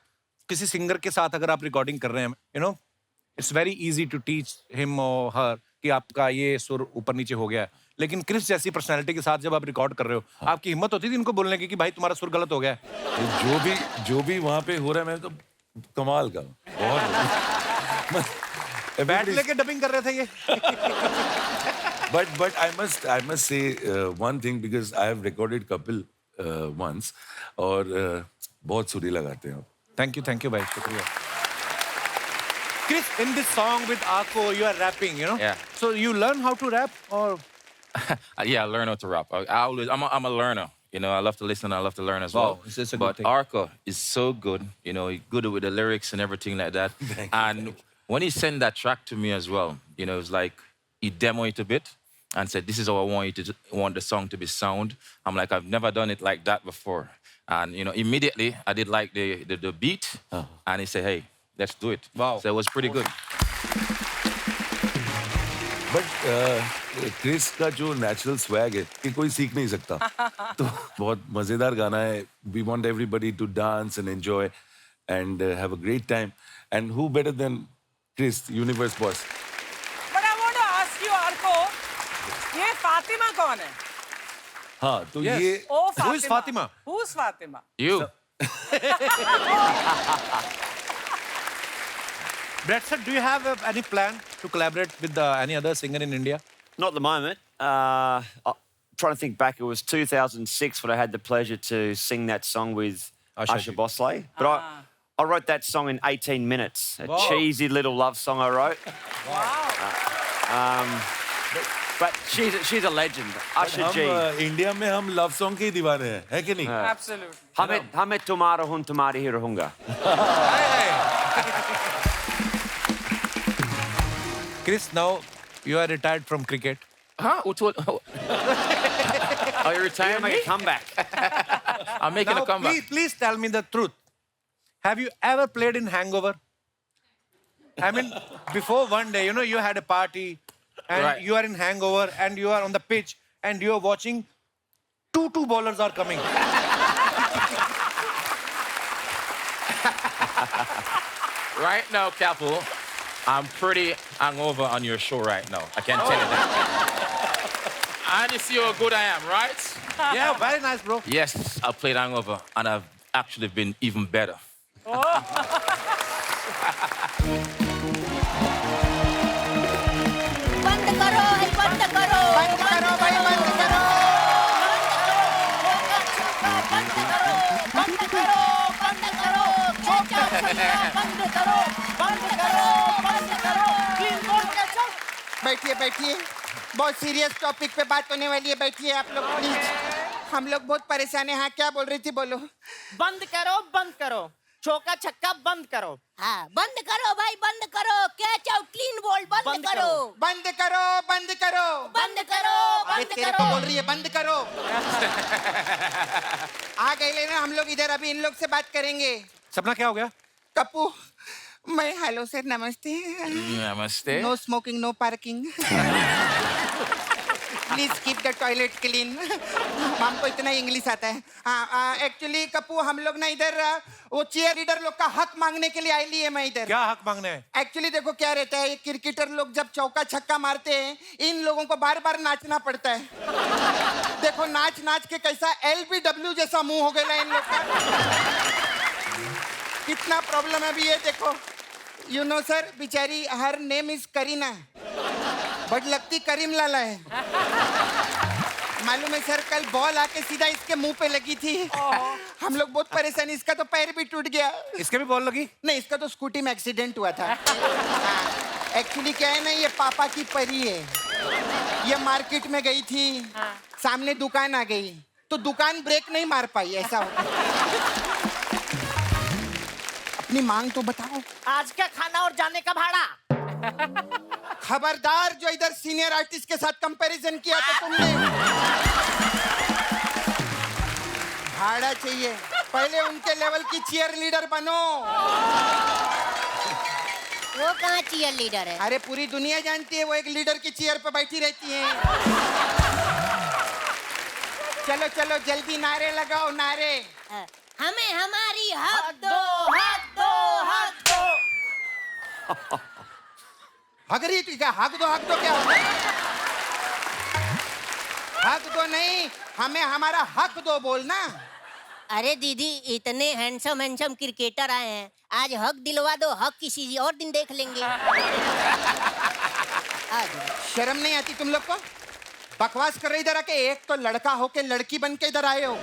किसी सिंगर के साथ अगर आप रिकॉर्डिंग कर रहे हैं, you know it's very easy to teach him और हर कि आपका ये सुर ऊपर नीचे हो गया है, लेकिन क्रिस जैसी पर्सनालिटी के साथ जब आप रिकॉर्ड कर रहे हो, आपकी हिम्मत होती थी इनको बोलने की कि भाई तुम्हारा सुर गलत हो गया है? जो भी वहाँ पे हो रहा है, मैं तो कमाल का बहुत बैट लेके डबिंग कर रहे थे ये। but I must say one thing because I have recorded Kapil once और बहुत सुरीला गाते हैं आप। थैंक यू भाई, शुक्रिया। Chris, in this song with Arco, you are rapping, you know? Yeah. So you learn how to rap or? Yeah, I learn how to rap. I'm a learner. You know, I love to listen. I love to learn as Wow, well. it's a good But thing. Arco is so good. You know, he's good with the lyrics and everything like that. And when he sent that track to me as well, you know, it's like he demoed it a bit and said, "This is how I want the song to be sound." I'm like, I've never done it like that before. And you know, immediately I did like the beat, and he said, "Hey, let's do it." Wow. So it was pretty good. But Chris का जो natural swag है ये कोई सीख नहीं सकता तो बहुत मजेदार गाना है we want everybody to dance and enjoy and have a great time and who better than Chris universe boss But I want to ask you, Arko, ये फातिमा कौन है? हाँ तो Yes. ये Oh, Who is Fatima? Who's Fatima? You. Brad sir, do you have any plan to collaborate with any other singer in India? Not at the moment. I'm trying to think back. It was 2006 when I had the pleasure to sing that song with Asha Asha ji. Bosley. But I wrote that song in 18 minutes. A Wow. cheesy little love song I wrote. Wow. But she's a legend. Asha हम G. India में हम love song के ही दीवाने हैं है कि नहीं Absolutely. Hame tomorrow hun tomorrow hi rahunga. Chris, now you are retired from cricket. Huh? Who told? Are you retiring Make me? a comeback. I'm making Now, a comeback. please tell me the truth. Have you ever played in Hangover? I mean, before one day, you know, you had a party and Right. you are in Hangover and you are on the pitch and you are watching two bowlers are coming. Right now, Capo, I'm pretty hungover on your show right now. I can tell you that. And you see how good I am, right? Yeah, very nice, bro. Yes, I played hungover, and I've actually been even better. बंद करो है बंद करो बंद करो भाई बंद करो बंद करो बंद करो बंद करो बंद करो बंद करो बंद करो क्लीन बोर्ड कैचो बैठिए बैठिए बहुत सीरियस टॉपिक पे बात होने वाली है बैठिए आप लोग प्लीज हम लोग बहुत परेशान हैं हाँ क्या बोल रही थी बोलो बंद करो चौका छक्का बंद करो हाँ बंद करो भाई बंद करो कैच आउट क्लीन बोल्ड बंद बंद करो बंद करो बंद करो बंद करो अरे बंद तेरे करो को बोल रही है बंद करो आ गए लेना हम लोग इधर अभी इन लोग से बात करेंगे सपना क्या हो गया? कप्पू मैं hello sir namaste Namaste. No smoking no parking please keep the toilet clean हमको इतना इंग्लिश आता है हाँ एक्चुअली कप्पू हम लोग ना इधर वो चीयर लीडर लोग का हक मांगने के लिए आई ली है मैं इधर क्या हक मांगने हैं? एक्चुअली देखो क्या रहता है ये क्रिकेटर लोग जब चौका छक्का मारते हैं इन लोगों को बार बार नाचना पड़ता है देखो नाच नाच के कैसा LBW जैसा मुंह हो गया इन लोग का कितना प्रॉब्लम है अभी ये देखो यू नो सर बेचारी her name is Kareena but लगती करीम लाला है मालूम है सर कल बॉल आके सीधा इसके मुंह पे लगी थी हम लोग बहुत परेशान इसका तो पैर भी टूट गया इसके भी बॉल लगी? नहीं इसका तो स्कूटी में एक्सीडेंट हुआ था एक्चुअली क्या है ना ये पापा की परी है ये मार्केट में गई थी सामने दुकान आ गई तो दुकान ब्रेक नहीं मार पाई ऐसा अपनी मांग तो बताओ आज का खाना और जाने का भाड़ा खबरदार जो इधर सीनियर आर्टिस्ट के साथ कंपैरिजन किया तो तुमने भाड़ा चाहिए पहले उनके लेवल की चीयर लीडर बनो वो कहाँ चीयर लीडर है? अरे पूरी दुनिया जानती है वो एक लीडर की चेयर पे बैठी रहती है चलो चलो जल्दी नारे लगाओ नारे हमें हमारी हक दो हक दो हक दो हक रही थी क्या हक दो क्या होता है हक दो नहीं हमें हमारा हक दो बोलना अरे दीदी इतने हैंडसम हैंडसम क्रिकेटर आए हैं आज हक दिलवा दो हक किसी और दिन देख लेंगे शर्म नहीं आती तुम लोग को बकवास कर रहे इधर आके एक तो लड़का हो के लड़की बन के इधर आए हो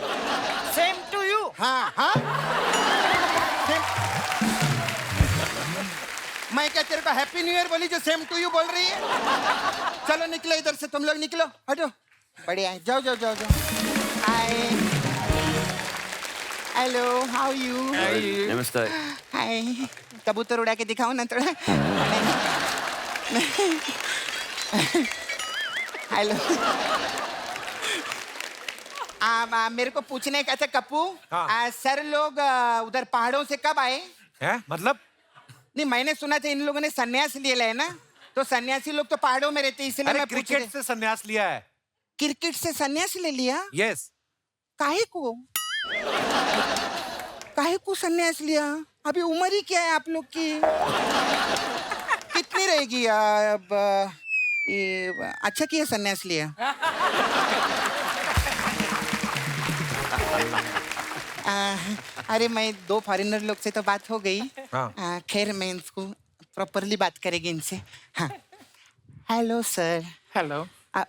सेम टू यू हाँ हाँ मैं क्या तेरे को हैप्पी न्यू ईयर बोली जो सेम टू यू बोल रही है चलो निकलो इधर से तुम लोग निकलो हटो बढ़िया जाओ जाओ जाओ जाओ आए हेलो हाउ यू Namaste. हाय कबूतर उड़ा के दिखाओ ना थोड़ा हेलो मेरे को पूछने का था कप्पू हाँ। सर लोग उधर पहाड़ों से कब आए हैं मतलब नहीं मैंने सुना था इन लोगों ने सन्यास लिया है ना तो सन्यासी लोग तो पहाड़ों में रहते हैं इसलिए अरे मैं पूछ क्रिकेट से संन्यास लिया है क्रिकेट से सन्यास ले लिया यस काहे को सन्यास लिया अभी उम्र ही क्या है आप लोग की कितनी रहेगी अब ये अच्छा किया सन्यास लिया अरे मैं 2 फॉरेनर लोग से तो बात हो गई हाँ। खैर मैं इसको प्रॉपरली बात करेंगे इनसे हाँ hello sir Hello.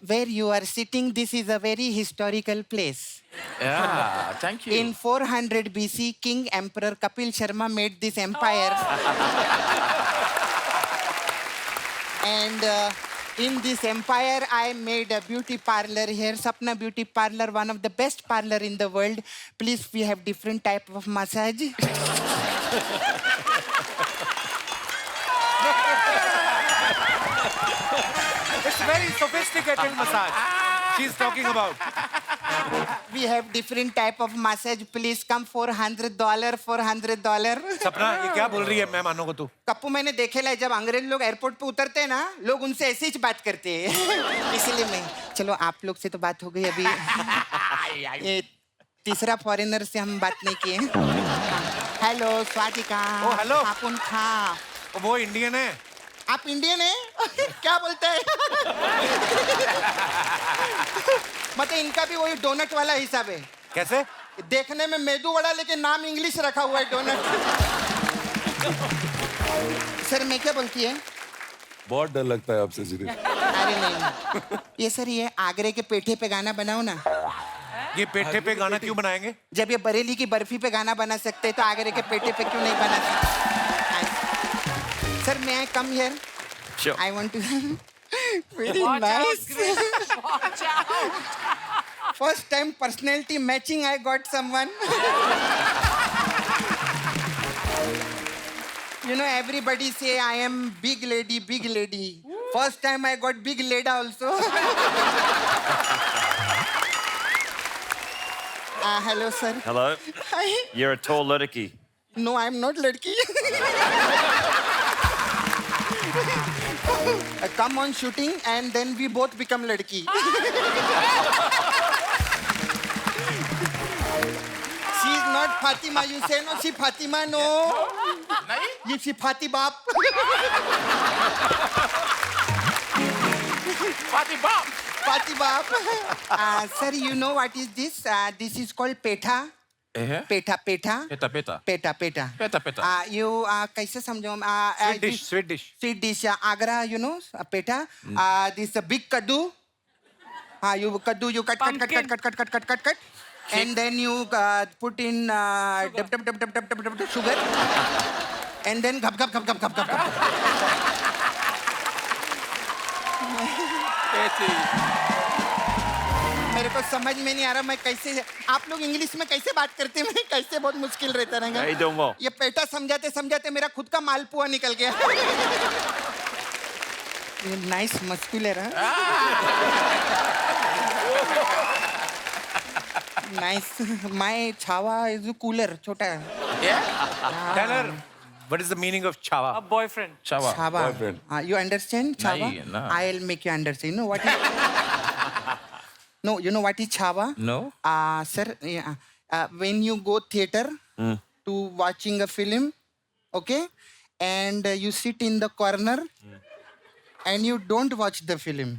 where you are sitting this is a very historical place Yeah, thank you. in 400 BC King Emperor Kapil Sharma made this empire and in this empire I made a beauty parlor here Sapna Beauty Parlor one of the best parlor in the world please we have different type of massage It's very sophisticated massage she's talking about. we have different type of massage please come $400 सपना ये क्या बोल रही है मेहमानों को तू कप्पू मैंने देखेला है जब अंग्रेज लोग एयरपोर्ट पे उतरते हैं ना लोग उनसे ऐसे ही बात करते हैं इसलिए मैं चलो आप लोग से तो बात हो गई अभी ये तीसरा फॉरेनर से हम बात नहीं किए हेलो स्वातिका ओ, हेलो। आपुन खा वो इंडियन है आप इंडियन है क्या बोलते हैं मतलब इनका भी वही डोनट वाला हिसाब है कैसे देखने में मेदू वड़ा लेकिन नाम इंग्लिश रखा हुआ है डोनट सर मैं क्या बोलती है बहुत डर लगता है आपसे सीरियस अरे नहीं ये सर ये आगरे के पेठे पे गाना बनाओ ना ये पेठे पे गाना क्यों बनाएंगे जब ये बरेली की बर्फी पे गाना बना सकते हैं तो आगरे के पेठे पे क्यों नहीं बना सकते सर मैं I come here Sure. I want to very Watch out, nice Chris. Watch out. First time personality matching I got someone You know, everybody say I am big lady, big lady. First time I got big leda also. Hello, sir. Hello. Hi. You're a tall ladaki. No, I'm not ladki. Come on shooting and then we both become ladki. She's not Fatima. You say no, she Fatima, no. You she Fati Bap. Party Bob. Fati Bap. Sir, you know what is this? This is called petha. Petha, petha. Peta, peta. Peta, peta. Peta, peta. You कैसे समझो? Sweet dish Sweet dish. Agra, you know, petha. This big kaddu. You kaddu, you cut, and then you put in sugar, and then gap. मेरे को समझ में नहीं आ रहा मैं कैसे आप लोग इंग्लिश में कैसे बात करते हैं मैं कैसे बहुत मुश्किल रहता रहेगा How you doing, well? ये पेटा समझाते समझाते मेरा खुद का मालपुआ निकल गया ये नाइस मस्कुलर है nice my chawa is cooler छोटा है tell her what is the meaning of chawa A boyfriend. Chawa. Chawa you understand chawa नहीं, no. I'll make you understand you know what is no you know what is chawa No. sir when you go theater to watching a film okay and you sit in the corner and you don't watch the film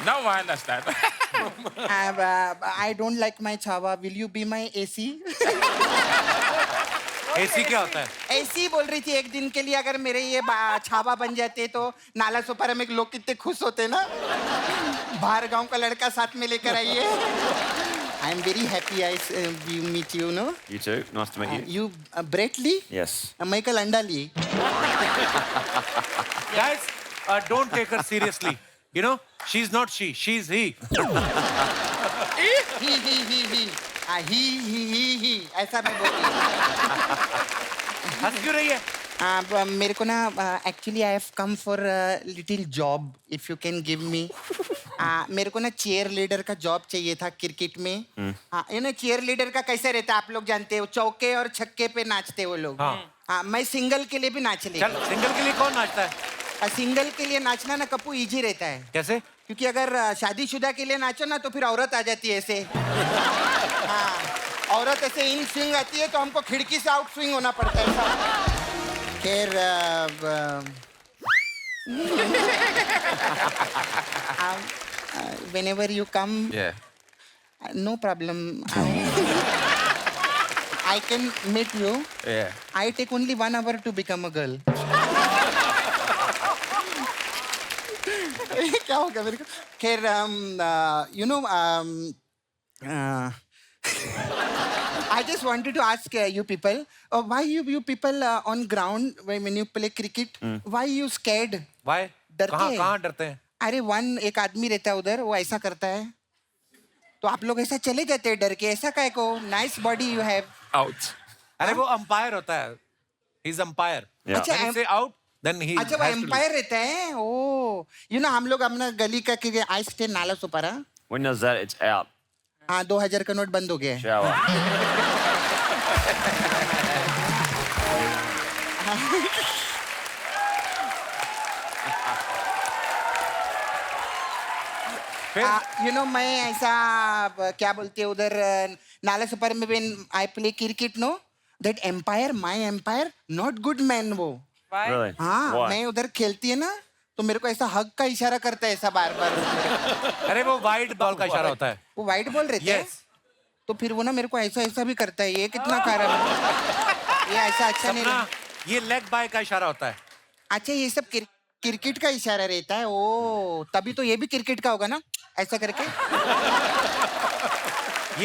Now I understand. I don't like my chawa will you be my AC AC क्या होता है ऐसी बोल रही थी एक दिन के लिए अगर मेरे ये छावा बन जाते तो नाला सोपारा में लोग कितने खुश होते ना बाहर गांव का लड़का साथ में लेकर आइए I am very happy I meet you no You too. Nice to meet you. You Brett Lee Yes. मैं कल अंडा ली guys don't take her seriously You know, she's not she, she's he. ही ही ऐसा मैं बोलती हूँ। हंस क्यों रही है? मेरे को ना actually I have come for little job if you can give me. मेरे को ना चेयर लीडर का जॉब चाहिए था क्रिकेट में। यू नो चेयर लीडर का कैसे रहता है आप लोग जानते हो, चौके और छक्के पे नाचते वो लोग। हाँ, मैं सिंगल के लिए भी नाच ले। चल, सिंगल के लिए कौन नाचता है? सिंगल के लिए नाचना ना कपूर इजी रहता है। कैसे? क्योंकि अगर शादीशुदा के लिए नाचो ना तो फिर औरत आ जाती है ऐसे। हाँ, औरत ऐसे इन स्विंग आती है तो हमको खिड़की से आउट स्विंग होना पड़ता है। खैर whenever you come, Yeah. no problem. I can meet you. Yeah. I take only 1 hour to become a girl. क्या हो गया मेरे को? खैर you know I just wanted to ask you people, why you people on ground when you play cricket, why you scared? Why? डरते हैं? कहाँ डरते हैं? अरे एक आदमी रहता है उधर, वो ऐसा करता है तो आप लोग ऐसा चले जाते हैं डर के, ऐसा काहे को? Nice body you have. Out. अरे वो अंपायर होता है, ही इज अंपायर। अच्छा, When you say out, then he अच्छा वो has to एम्पायर रहता है। ओ यू नो हम लोग अपना गली का कि आई स्टे नाला Sopara. When does that? It's out. हाँ 2000 का नोट बंद हो गया है। Shower. यू नो मैं ऐसा क्या बोलते हैं उधर नाला सुपारा में when I play cricket no that umpire my umpire not good man वो। Really? हाँ Why? मैं उधर खेलती है ना तो मेरे को ऐसा हक का इशारा करता है ऐसा बार बार। अरे वो वाइड बॉल का इशारा होता है। वो वाइट बॉल रहता है Yes. तो फिर वो ना मेरे को ऐसा ऐसा भी करता है। ये कितना खराब है, ये ऐसा अच्छा नहीं सपना, लगा। ये लेग बाय का इशारा होता है। अच्छा ये सब क्रिकेट का इशारा रहता है। ओ तभी तो ये भी क्रिकेट का होगा ना, ऐसा करके।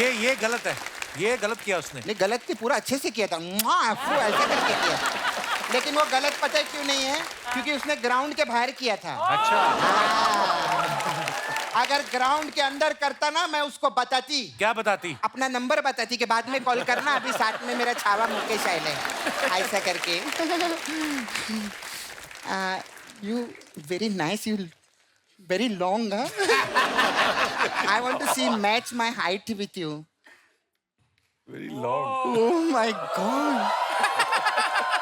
ये गलत है, ये गलत किया उसने। नहीं गलत नहीं, पूरा अच्छे से किया था। ऐसा करके किया, लेकिन वो गलत पता है क्यों नहीं है? क्योंकि उसने ग्राउंड के बाहर किया था। अच्छा, अगर ग्राउंड के अंदर करता ना मैं उसको बताती। क्या बताती? अपना नंबर बताती कि बाद में कॉल करना, अभी साथ में मेरा छावा मुकेश आयल है, ऐसा करके। You very nice, you very long. I want to see match my height with you. Very long. Oh my God.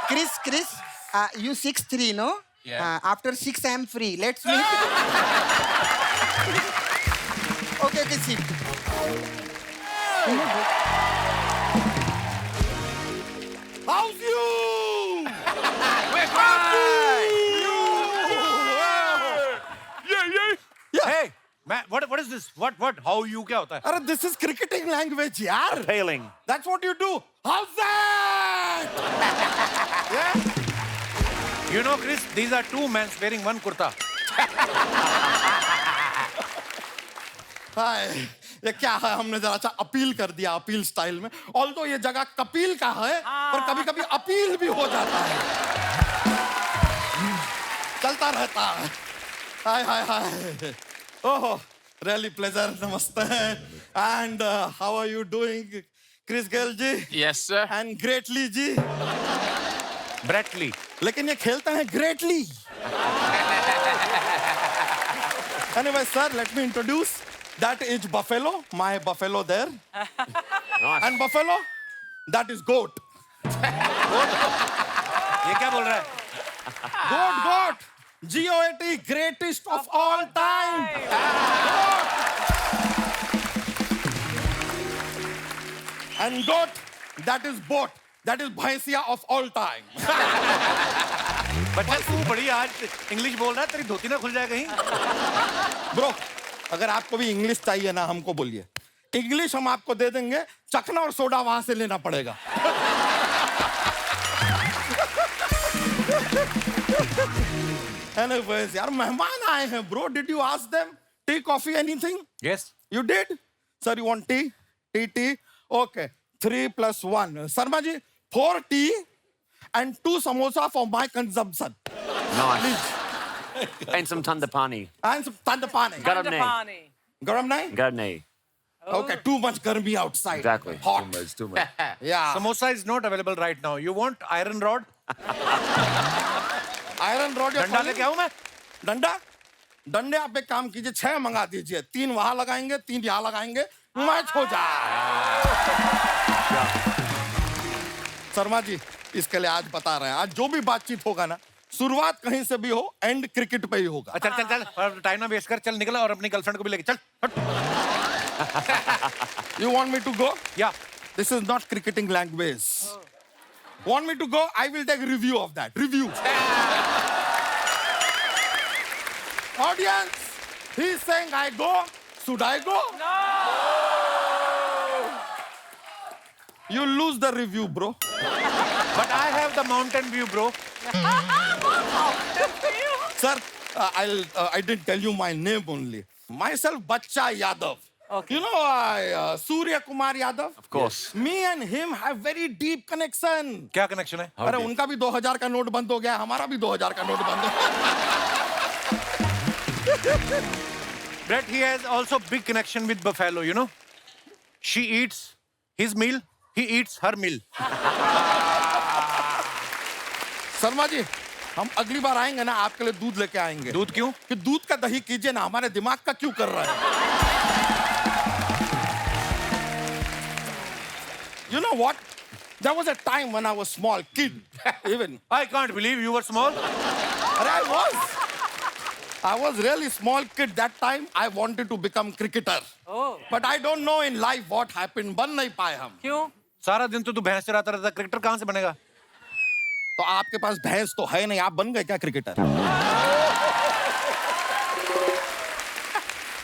Chris, you 6'3", no? Yeah. After 6, I am free. Let's meet. Okay, sit. How's you? We're fine. Hey, man, what is this? What? How you क्या होता है? अरे this is cricketing language यार. Appealing. That's what you do. How's that? Yeah. You know, Chris, these are two men wearing one kurta. हाय, ये क्या है? हमने जरा सा अपील कर दिया, अपील स्टाइल में। ऑल्दो ये जगह कपिल का है, पर कभी-कभी अपील भी हो जाता है। चलता रहता है। हाय हाय हाय। ओह, really pleasure. नमस्ते। And how are you doing, Chris Gayle ji? Yes, sir. And Greatly ji? Bradley. लेकिन ये खेलते हैं greatly. Anyway, sir, let me introduce. That is Buffalo, my Buffalo there. Nice. And Buffalo, that is goat. ये क्या बोल रहा है? Goat. GOAT, greatest of all time. Goat. And goat, that is boat. That is भैंसिया of all time. बच्चा तू बड़ी आज इंग्लिश बोल रहा है, तेरी धोती ना खुल जाए कहीं? ब्रो, अगर आपको भी इंग्लिश चाहिए ना, हमको बोलिए। इंग्लिश हम आपको दे देंगे, चखना और सोडा वहां से लेना पड़ेगा। Anyways, यार मेहमान आए हैं bro. Did you ask them? Tea, coffee, anything? Yes. You did? Sir, you want tea? Tea. Okay. 3 + 1. Sarma ji, 4 tea and 2 samosa for my consumption. Nice. And some Tandapani. And some Tandapani. Garam nahi. Pani. Garam nahi? Garam nahi. Okay, too much garmi outside. Exactly. Hot. Too much. Yeah. Samosa is not available right now. You want iron rod? Iron rod या डंडा लेके आऊं मैं? डंडा डंडे आप एक काम कीजिए 6 मंगा दीजिए 3 वहां लगाएंगे 3 यहाँ लगाएंगे मैच हो जाए शर्मा जी इसके लिए आज बता रहे हैं आज जो भी बातचीत होगा ना शुरुआत कहीं से भी हो एंड क्रिकेट पे ही होगा चल चल चल टाइम ना वेस्ट कर चल निकल और अपनी गर्लफ्रेंड को भी लेके चल हट you want me to go या this is not cricketing language want me to go I will take review of that review audience he's saying I go should I go No. you lose the review bro but I have the mountain view bro sir I didn't tell you my name only myself Bachcha Yadav Okay. you know Surya Kumar Yadav Of course. me and him have very deep connection क्या connection है अरे उनका भी 2000 का note बंद हो गया हमारा भी 2000 का नोट बंद हो Brett, he has also big connection with Buffalo, you know. She eats his meal, he eats her meal. Sharma ji हम अगली बार आएंगे ना आपके लिए दूध लेके आएंगे दूध क्यों? कि दूध का दही कीजिए ना हमारे दिमाग का क्यों कर रहा है You know what? There was a time when I was small kid, even. I can't believe you were small. I was really small kid that time. I wanted to become cricketer. Oh. But I don't know in life what happened. बन नहीं पाए हम. क्यों? सारा दिन तो तू भैंस चराता रहता, क्रिकेटर कहाँ से बनेगा? तो आपके पास भैंस तो है नहीं, आप बन गए क्या cricketer?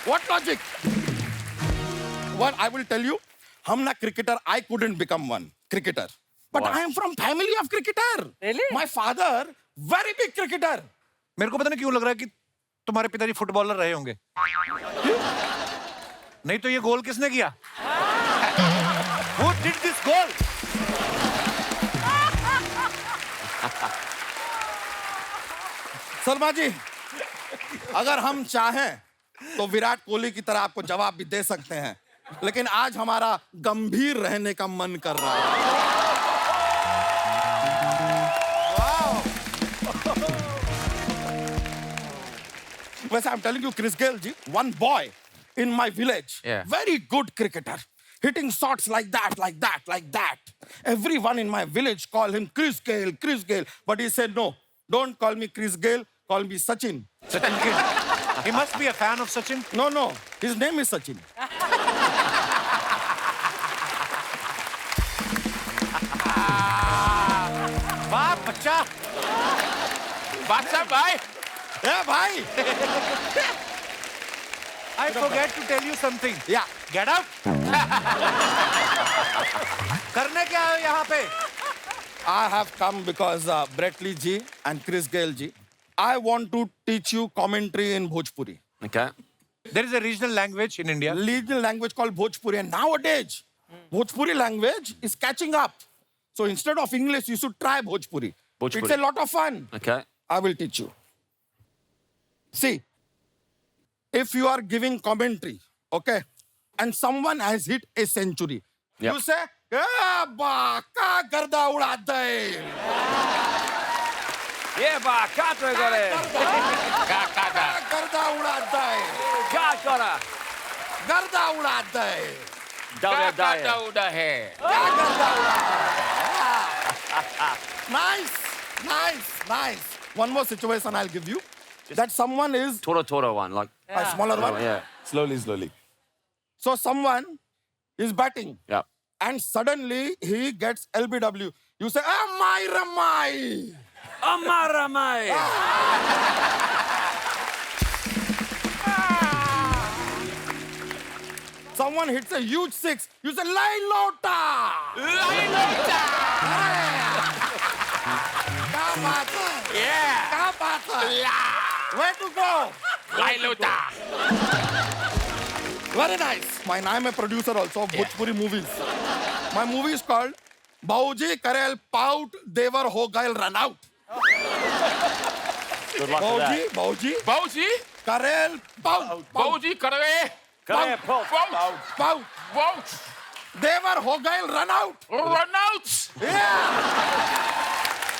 What logic? What I will tell you, हम ना cricketer, I couldn't become one cricketer. But I am from family of cricketer. Really? My father, very big cricketer. मेरे को पता नहीं क्यों लग रहा है कि तुम्हारे पिताजी फुटबॉलर रहे होंगे। नहीं तो ये गोल किसने किया? Who did this goal? Sharma ji, अगर हम चाहें तो विराट कोहली की तरह आपको जवाब भी दे सकते हैं, लेकिन आज हमारा गंभीर रहने का मन कर रहा है। वैसे I'm telling you, Chris Gayle ji, one boy in my village, very good cricketer, hitting shots like that, like that, like that. Everyone in my village call him Chris Gayle, Chris Gayle, but he said no, don't call me Chris Gayle, call me Sachin. Sachin kid. He must be a fan of Sachin. No, no, his name is Sachin. वाह बच्चा, Bacha bhai. Yeah, bhai. I forget to tell you something. Yeah. Get out. करने क्या है यहाँ पे? I have come because Brett Lee ji and Chris Gayle ji, I want to teach you commentary in Bhojpuri. Okay. There is a regional language in India. Regional language called Bhojpuri, and nowadays Bhojpuri language is catching up. So instead of English, you should try Bhojpuri. Bhojpuri. It's a lot of fun. Okay. I will teach you. See, if you are giving commentary, okay, and someone has hit a century, Yep. you say, "Eh, ba, ka garda uda de." Yeah, ba, kata gore. Ka garda uda de. Kata. Garda uda de. Dauda daya. Dauda hai. Ka garda uda de. Nice, nice, nice. One more situation I'll give you. That someone is Toro one, like. a smaller one. Yeah. Slowly, slowly. So someone is batting. Yeah. And suddenly he gets LBW. You say, Amai Ramai. Amaramai. Someone hits a huge six. You say, Lailota. Lailota. Yeah. Where to go? Lailota. Very nice. I'm a producer also of Bhojpuri movies. My movie is called Bauji Karel Pout Devar Ho Gail Run Out. Good luck with that. Bauji. Bauji. Karel. Bout. Bauji. Karel. Karel, Bout. Bout. Bout. Devar Hogail, run out. Run out.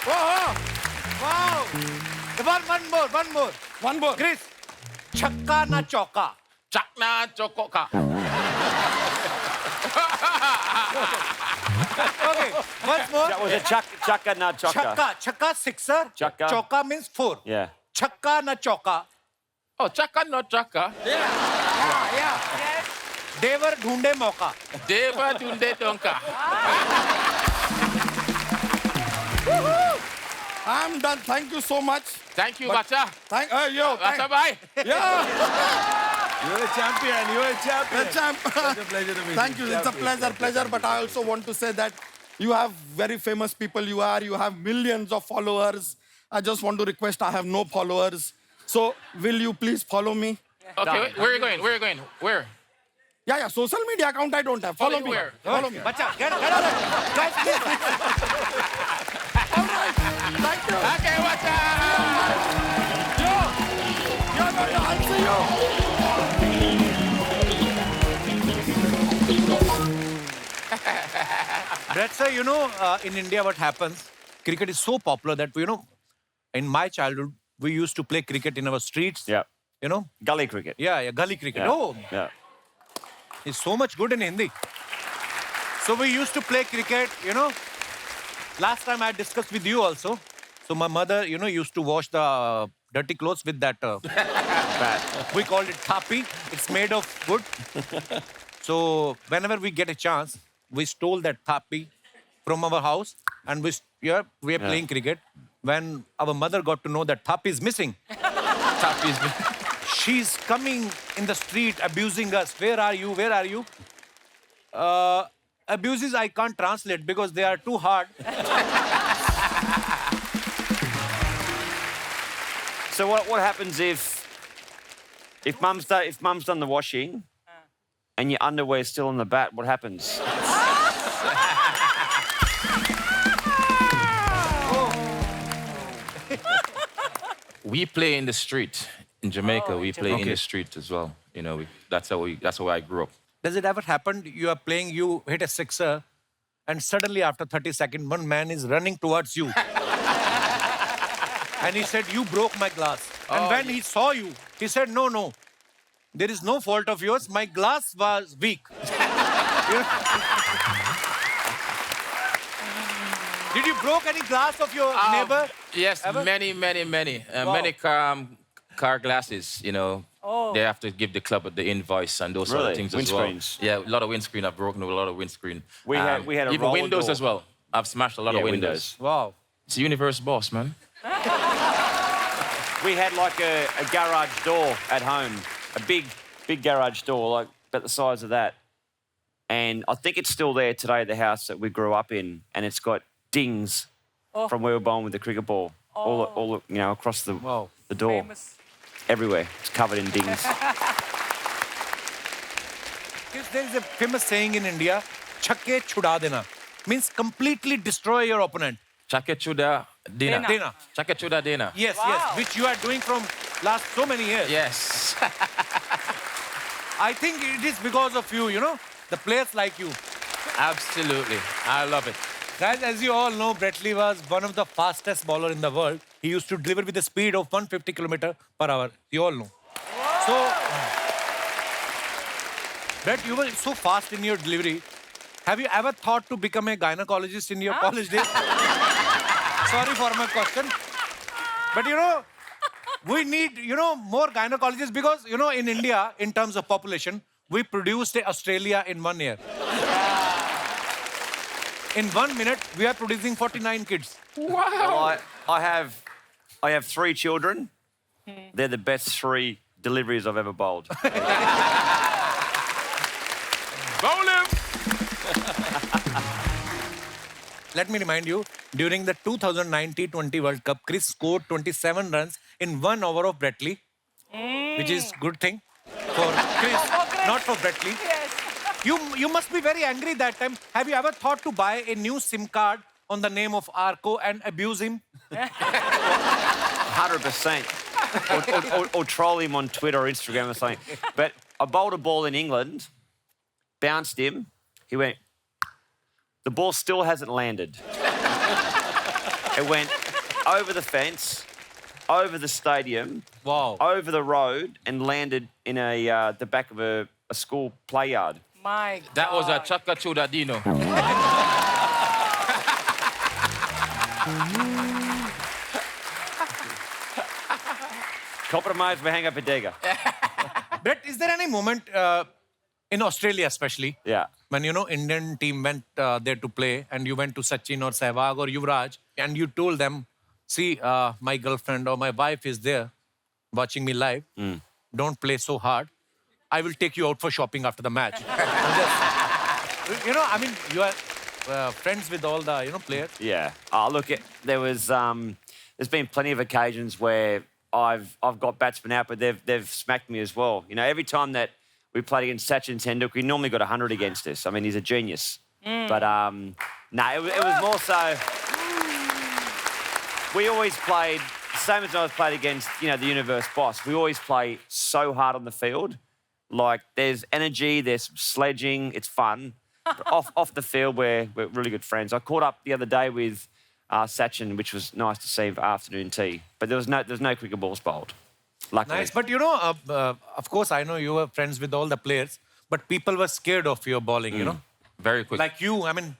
Wow. One more. One more. Chris, chakka na chauka. Chakna chokoka. Okay, once more. That was a chakka na chokka. Chakka sixer. Chakka. Chauka means 4. Yeah. Chakka na chauka. Oh, chaka no chaka. Devar ढूंढे मौका. Deva dunde donka. I'm done. Thank you so much. Thank you, Bacha. Thank Bacha, bye. Yeah. You're a champion. You're a champion. The champ. It's a pleasure to meet Thank you. you. It's a pleasure. But I also want to say that you have very famous people. You have millions of followers. I just want to request. I have no followers. So will you please follow me? Okay, where are you going? Where are you going? Where? Yeah. Social media account I don't have. Follow you me. where? Follow me. Bacha, get out of there. Guys, please. All right. Thank you. Okay, Bacha. I'll see you. Brett sir, you know, in India what happens, cricket is so popular that, you know, in my childhood, we used to play cricket in our streets. Yeah. You know? Gully cricket. Yeah, gully cricket. Yeah. Oh, Yeah. it's so much good in Hindi. So we used to play cricket, you know. Last time I discussed with you also. So my mother, you know, used to wash the dirty clothes with that. We called it thapi. It's made of wood. So whenever we get a chance, we stole that thapi from our house and we are playing cricket. When our mother got to know that thapi is missing, she's coming in the street abusing us. Where are you? Where are you? Abuses I can't translate because they are too hard. So what happens if mum's done the washing and your underwear's still on the bat? What happens? We play in the street in Jamaica. We play in the street as well. You know, that's how I grew up. Does it ever happen you are playing, you hit a sixer, and suddenly after 30 seconds, one man is running towards you. And he said, you broke my glass. And when he saw you, he said, no, there is no fault of yours. My glass was weak. Did you broke any glass of your neighbor? Yes, ever? many. Many car glasses, you know. Oh. They have to give the club the invoice and those sort Really? of things as well. Windscreens? Yeah, a lot of windscreen. I've broken a lot of windscreen. We had a even roller windows door. as well. I've smashed a lot of windows. Wow. It's a universe boss, man. We had like a garage door at home, a big garage door, like about the size of that. And I think it's still there today, the house that we grew up in, and it's got dings from where we were born with the cricket ball, all you know, across the door, Famous. everywhere. It's covered in dings. There is a famous saying in India, chakke chuda dena. Means completely destroy your opponent. Chake chuda dena. Dena. Chake chuda dena. Yes, yes, which you are doing from last so many years. Yes. I think it is because of you, you know, the players like you. Absolutely. I love it. Guys, as you all know, Brett Lee was one of the fastest bowler in the world. He used to deliver with a speed of 150 km/h. You all know. So, Brett, you were so fast in your delivery. Have you ever thought to become a gynecologist in your college days? Sorry for my question. But, you know, we need, you know, more gynecologists because, you know, in India, in terms of population, we produced Australia in 1 year. In 1 minute, we are producing 49 kids. Wow. Well, I have 3 children. They're the best 3 deliveries I've ever bowled. Bowl him. Let me remind you, during the 2009 T20 World Cup, Chris scored 27 runs in 1 over of Brett Lee, which is good thing for Chris, not for Brett Lee. Yes. You must be very angry that time. Have you ever thought to buy a new SIM card on the name of Arco and abuse him? 100%. Or troll him on Twitter or Instagram or something. But I bowled a ball in England, bounced him. He went, the ball still hasn't landed. It went over the fence, over the stadium, over the road, and landed in the back of a school play yard. My God. That was a Chakachudadino. Compromise Mahanga Padega. But is there any moment in Australia especially, Yeah. when, you know, Indian team went there to play and you went to Sachin or Sehwag or Yuvraj and you told them, see, my girlfriend or my wife is there watching me live. Don't play so hard. I will take you out for shopping after the match. You know, I mean, you are friends with all the, you know, players. Yeah. Oh, look, there's been plenty of occasions where I've got batsmen out, but they've smacked me as well. You know, every time that we played against Sachin Tendulkar, he normally got 100 against us. I mean, he's a genius. But it was more so. We always played same as I was played against, you know, the universe boss. We always play so hard on the field. Like, there's energy, there's sledging, it's fun. But off the field, we're really good friends. I caught up the other day with Sachin, which was nice to see for afternoon tea. But there was no cricket balls bowled, luckily. Nice. But, you know, of course, I know you were friends with all the players, but people were scared of your bowling, you know? Very quick. Like you, I mean,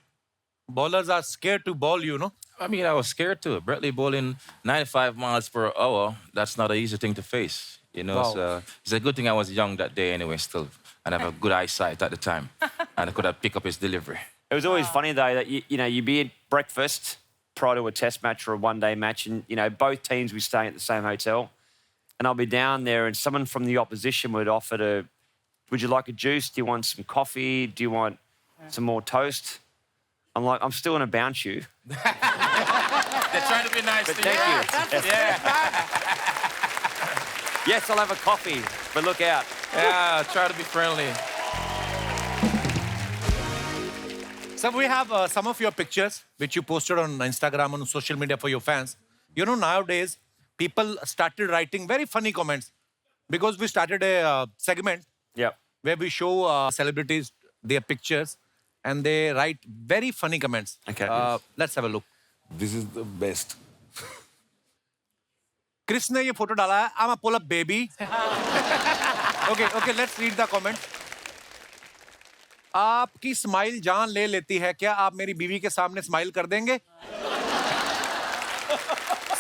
bowlers are scared to bowl you, know? I mean, I was scared too. Brett Lee bowling 95 miles per hour, that's not an easy thing to face. You know, Wow. so it's a good thing I was young that day anyway still. And have a good eyesight at the time. And I could have picked up his delivery. It was always funny, though, that, you know, you'd be at breakfast prior to a test match or a one-day match, and, you know, both teams were staying at the same hotel. And I'll be down there, and someone from the opposition would offer to, would you like a juice? Do you want some coffee? Do you want some more toast? I'm like, I'm still going to bounce you. They're trying to be nice But to thank you. you. Yes, I'll have a coffee, but look out. Yeah, try to be friendly. So we have some of your pictures, which you posted on Instagram and social media for your fans. You know, nowadays, people started writing very funny comments because we started a segment where we show celebrities their pictures and they write very funny comments. Okay. Let's have a look. This is the best. Chris ने ये photo डाला है. I'm a pull-up baby. Okay, let's read the comment. आपकी smile जान ले लेती है क्या? आप मेरी बीवी के सामने स्माइल कर देंगे?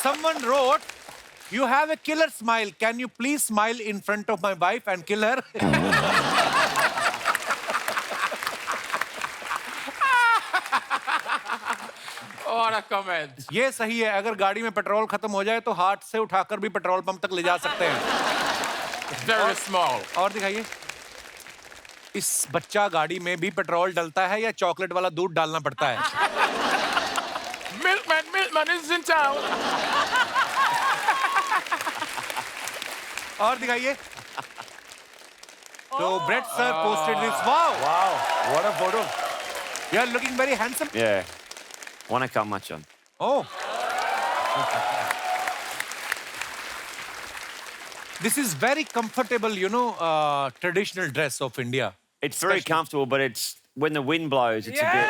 Someone wrote, you have a killer smile. Can you please smile in front of my wife and kill her? What a comment. ये सही है. अगर गाड़ी में पेट्रोल खत्म हो जाए तो हाथ से उठाकर भी पेट्रोल पंप तक ले जा सकते हैं. Very small. और दिखाइए. इस बच्चा गाड़ी में भी पेट्रोल डलता है या चॉकलेट वाला दूध डालना पड़ता है? Milkman is in town. और दिखाइए. So Brett sir posted this. Wow. What a photo. You are looking very handsome. Yeah. Wanna come much on. Oh. This is very comfortable, you know, traditional dress of India. It's very comfortable, but it's when the wind blows, it's a bit.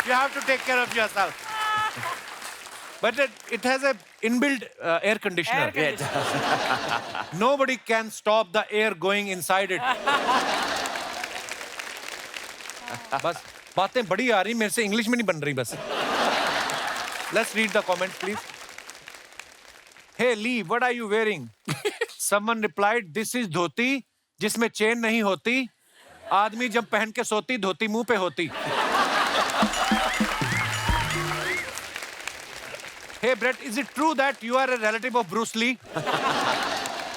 You have to take care of yourself. But it has a inbuilt air conditioner. Nobody can stop the air going inside it. बस बातें बड़ी आ रही, मेरे से English में नहीं बन रही बस. Let's read the comment, please. Hey Lee, what are you wearing? Someone replied, this is धोती जिसमें चेन नहीं होती. आदमी जब पहन के सोती धोती मुंह पे होती. Hey Brett, is it true that you are a relative of Bruce Lee?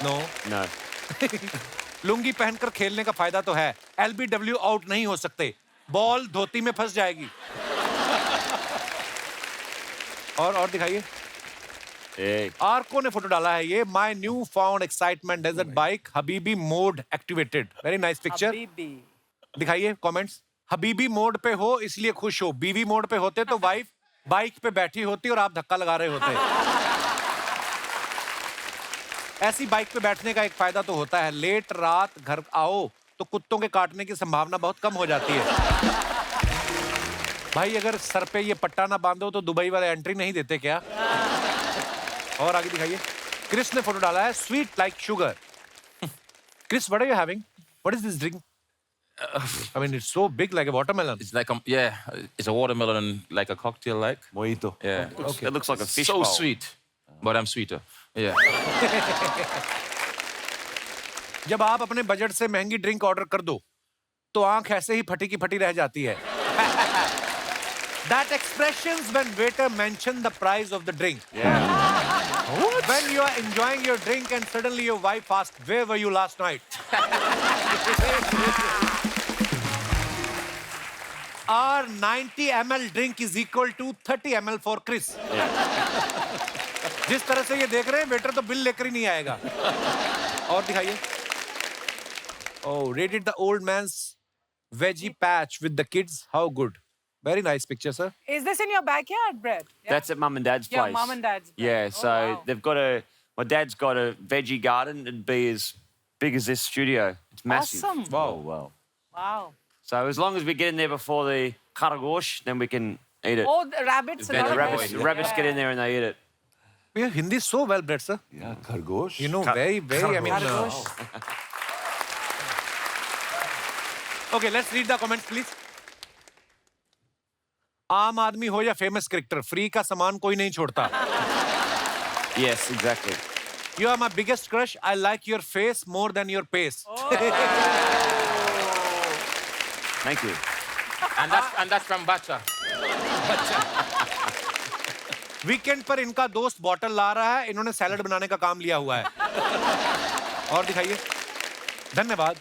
No. No. Lungi पहनकर खेलने का फायदा तो है. LBW आउट नहीं हो सकते. बॉल धोती में फंस जाएगी. और दिखाइए. आर्को ने फोटो डाला है ये. My new found excitement desert bike हबीबी mode activated. Very nice picture. दिखाइए कमेंट्स. हबीबी मोड पे हो इसलिए खुश हो. बीवी मोड पे होते तो वाइफ बाइक पे बैठी होती और आप धक्का लगा रहे होते। ऐसी बाइक पे बैठने का एक फायदा तो होता है, लेट रात घर आओ तो कुत्तों के काटने की संभावना बहुत कम हो जाती है। भाई अगर सर पे ये पट्टा ना बांधो तो दुबई वाले एंट्री नहीं देते क्या? और आगे दिखाइए। क्रिस ने फोटो डाला है, sweet like sugar. Chris, what are you having? What is this drink? I mean, it's so big, like a watermelon. It's like it's a watermelon, like a cocktail, like mojito. Yeah, It looks like a fish so bowl. sweet, but I'm sweeter. Yeah. जब आप अपने budget से महंगी drink order कर दो तो आंख ऐसे ही फटी की फटी रह जाती है। That expressions when waiter mention the price of the drink. When you are enjoying your drink and suddenly your wife asks, "Where were you last night?" Our 90 ml drink is equal to 30 ml for Chris. जिस तरह से ये देख रहे हैं, waiter तो bill लेकर ही नहीं आएगा। और दिखाइए। Oh, rated the old man's veggie patch with the kids. How good. Very nice picture, sir. Is this in your backyard, Brett? Yeah? That's at Mum and Dad's Your place. mum and dad's place. Yeah, Oh, so wow. they've got my dad's got a veggie garden. It'd be as big as this studio. It's massive. Awesome. Wow. Wow. So as long as we get in there before the karagosh, then we can eat it. Oh, the rabbits. The another rabbits- thing. The rabbits get in there and they eat it. We have Hindi so well bred, sir. Yeah, khargosh. You know, very, I mean... Khargosh. Okay, let's read the comments, please. आम आदमी हो या famous cricketer, free का सामान कोई नहीं छोड़ता। Yes, exactly. You are my biggest crush. I like your face more than your pace. Thank you. And that's from Bacha. Weekend पर इनका दोस्त बॉटल ला रहा है, इन्होंने सैलड बनाने का काम लिया हुआ है। और दिखाइए। धन्यवाद।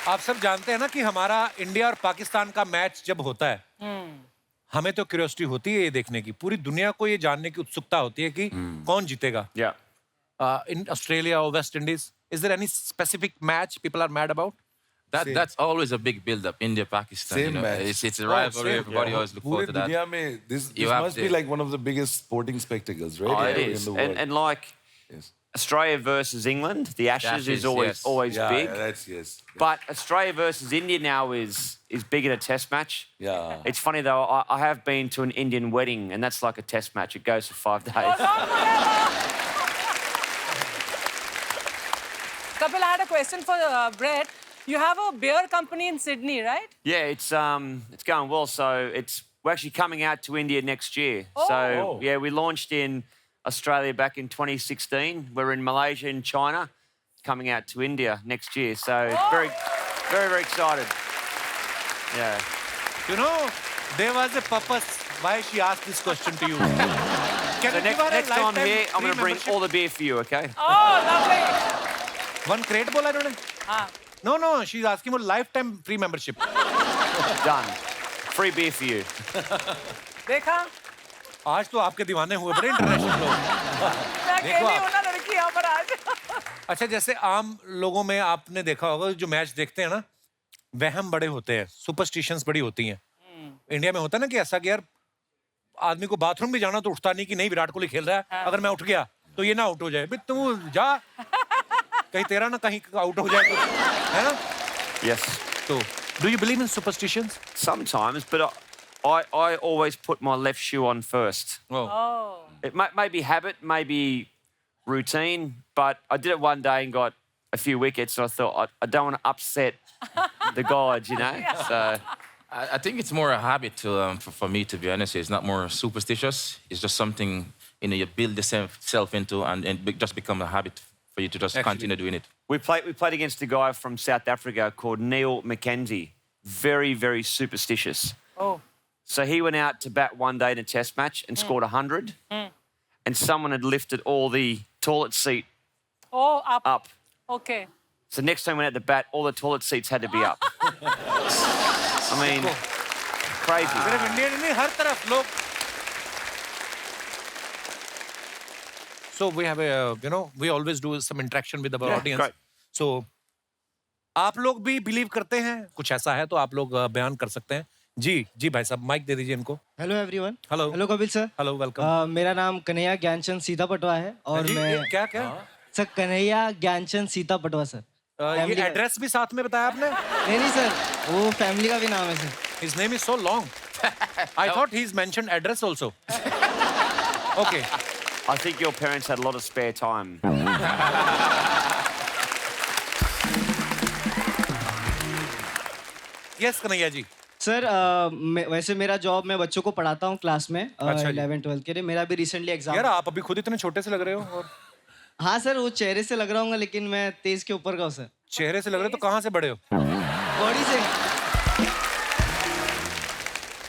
आप सब जानते हैं ना कि हमारा इंडिया और पाकिस्तान का मैच जब होता है, हमें तो क्यूरियोसिटी होती है ये देखने की, पूरी दुनिया को ये जानने की उत्सुकता होती है कि कौन जीतेगा। Yeah. In Australia or West Indies, is there any specific match people are mad about? That's always a big build-up. India, Pakistan. Same you know, match. it's a rivalry. same. Everybody always look पूरे forward to that. दुनिया में this You have must be to- like one of the biggest sporting spectacles, right? Oh, it in is. the world. And like Yes. Australia versus England, the Ashes Ashes, is always yes. always Yeah, big. yeah, that's yes. But Australia versus India now is big in a test match. Yeah. It's funny though, I have been to an Indian wedding and that's like a test match. It goes for 5 days. Kapil, I had a question for Brett. You have a beer company in Sydney, right? Yeah, it's going well. So we're actually coming out to India next year. So yeah, we launched in Australia back in 2016. We're in Malaysia and China, coming out to India next year. So it's very, very, very excited. Yeah. You know, there was a purpose why she asked this question to you. Can So you give her a next time lifetime here, I'm going to free bring membership? all the beer for you. Okay? Oh, lovely. One crate बोला इन्होंने? हाँ. No, she's asking for lifetime free membership. Done. Free beer for you. देखा? आज तो आपके दीवाने हुए बड़े इंटरनेशनल लोग। मैं अकेली आप। हूँ ना लड़की यहाँ पर आज। अच्छा, जैसे आम लोगों में आपने देखा होगा जो मैच देखते हैं ना, वहम बड़े होते हैं, सुपरस्टिशंस बड़ी होती हैं। इंडिया में होता है ना कि ऐसा कि यार आदमी को बाथरूम भी जाना तो उठता नहीं कि नहीं विराट कोहली खेल रहा है, अगर मैं उठ गया तो ये ना आउट हो जाए। भाई तू जा, कहीं तेरा ना कहीं आउट हो जाए, है ना? Yes. तो do you believe in superstitions? Sometimes, but I always put my left shoe on first. Oh. It may be habit, maybe routine, but I did it one day and got a few wickets. So I thought I don't want to upset the gods, you know. So I think it's more a habit for me, to be honest. It's not more superstitious. It's just something you build yourself into, and just become a habit for you to just continue doing it. we played against a guy from South Africa called Neil McKenzie. Very, very superstitious. Oh. So he went out to bat one day in a test match and scored 100. And someone had lifted all the toilet seat Oh, up. Okay. So next time we went out to bat, all the toilet seats had to be up. I mean, crazy. सिर्फ Indian नहीं, हर तरफ लोग। So we have we always do some interaction with our Yeah, audience. great. So आप लोग भी believe करते हैं? कुछ ऐसा है तो आप लोग बयान कर सकते हैं। जी भाई साहब, माइक दे दीजिए इनको। Hello everyone. Hello Kapil sir. Hello, welcome. मेरा नाम कन्हैया ज्ञानचंद सीता पटवा है और जी, मैं क्या सर कन्हैया ज्ञानचंद सीता पटवा सर। ये Family का- एड्रेस भी साथ में बताया आपने? नहीं सर, वो फैमिली का भी नाम है sir. His name is so long. I thought he's mentioned address also. Okay. I think your parents had a lot of spare time. Yes, Kanhaiya ji. Sir वैसे मेरा जॉब, मैं बच्चों को पढ़ाता हूँ क्लास में अच्छा जी। 11-12 के लिए। मेरा भी रिसेंटली एग्जाम। यार आप अभी खुद इतने छोटे से लग रहे हो। और हाँ सर, वो चेहरे से लग रहा हूँ लेकिन मैं तेज के ऊपर का हूँ सर। चेहरे से लग रहे हो तो कहाँ से बड़े हो? बॉडी से।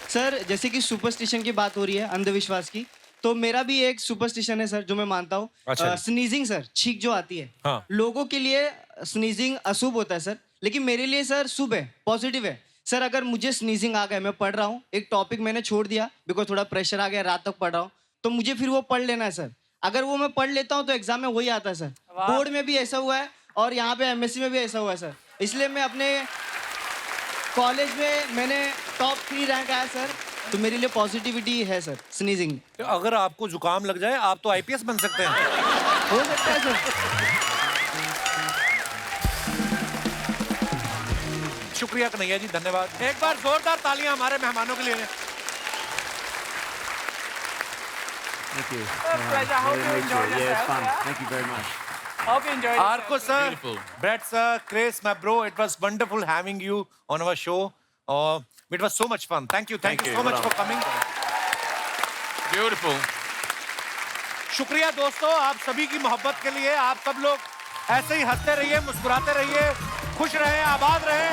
सर जैसे कि सुपरस्टिशन की बात हो रही है, अंधविश्वास की, तो मेरा भी एक सुपरस्टिशन है सर जो मैं मानता हूँ। अच्छा। स्नीजिंग सर, छींक जो आती है। हाँ। लोगों के लिए स्नीजिंग अशुभ होता है सर, लेकिन मेरे लिए सर शुभ है, पॉजिटिव है। सर अगर मुझे स्नीजिंग आ गया, मैं पढ़ रहा हूँ, एक टॉपिक मैंने छोड़ दिया बिकॉज थोड़ा प्रेशर आ गया, रात तक पढ़ रहा हूँ, तो मुझे फिर वो पढ़ लेना है सर। अगर वो मैं पढ़ लेता हूँ तो एग्जाम में वही आता है सर। बोर्ड में भी ऐसा हुआ है और यहाँ पे एमएससी में भी ऐसा हुआ है सर। इसलिए मैं अपने कॉलेज में मैंने टॉप 3 रैंक आया सर, तो मेरे लिए पॉजिटिविटी है सर स्नीजिंग। तो अगर आपको जुकाम लग जाए आप तो आईपीएस बन सकते हैं। हो सकता है सर। शुक्रिया कन्हैया जी, धन्यवाद। एक बार जोरदार तालियां हमारे मेहमानों के लिए। Thank you. Pleasure. Hope you enjoyed yourself. fun. Yeah? Thank you very much. Hope you enjoyed yourself. Arko sir, Beautiful. Brett sir, Chris, my bro, it was wonderful having you on our show. It was so much fun. Thank you so much for coming. Beautiful. शुक्रिया दोस्तों आप सभी की मोहब्बत के लिए। आप सब लोग ऐसे ही हंसते रहिए, मुस्कुराते रहिए, खुश रहें, आबाद रहें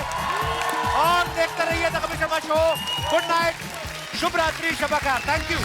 और देखते रहिए the Kapil Sharma show. Good night, शुभ रात्रि, शब खैर। Thank you.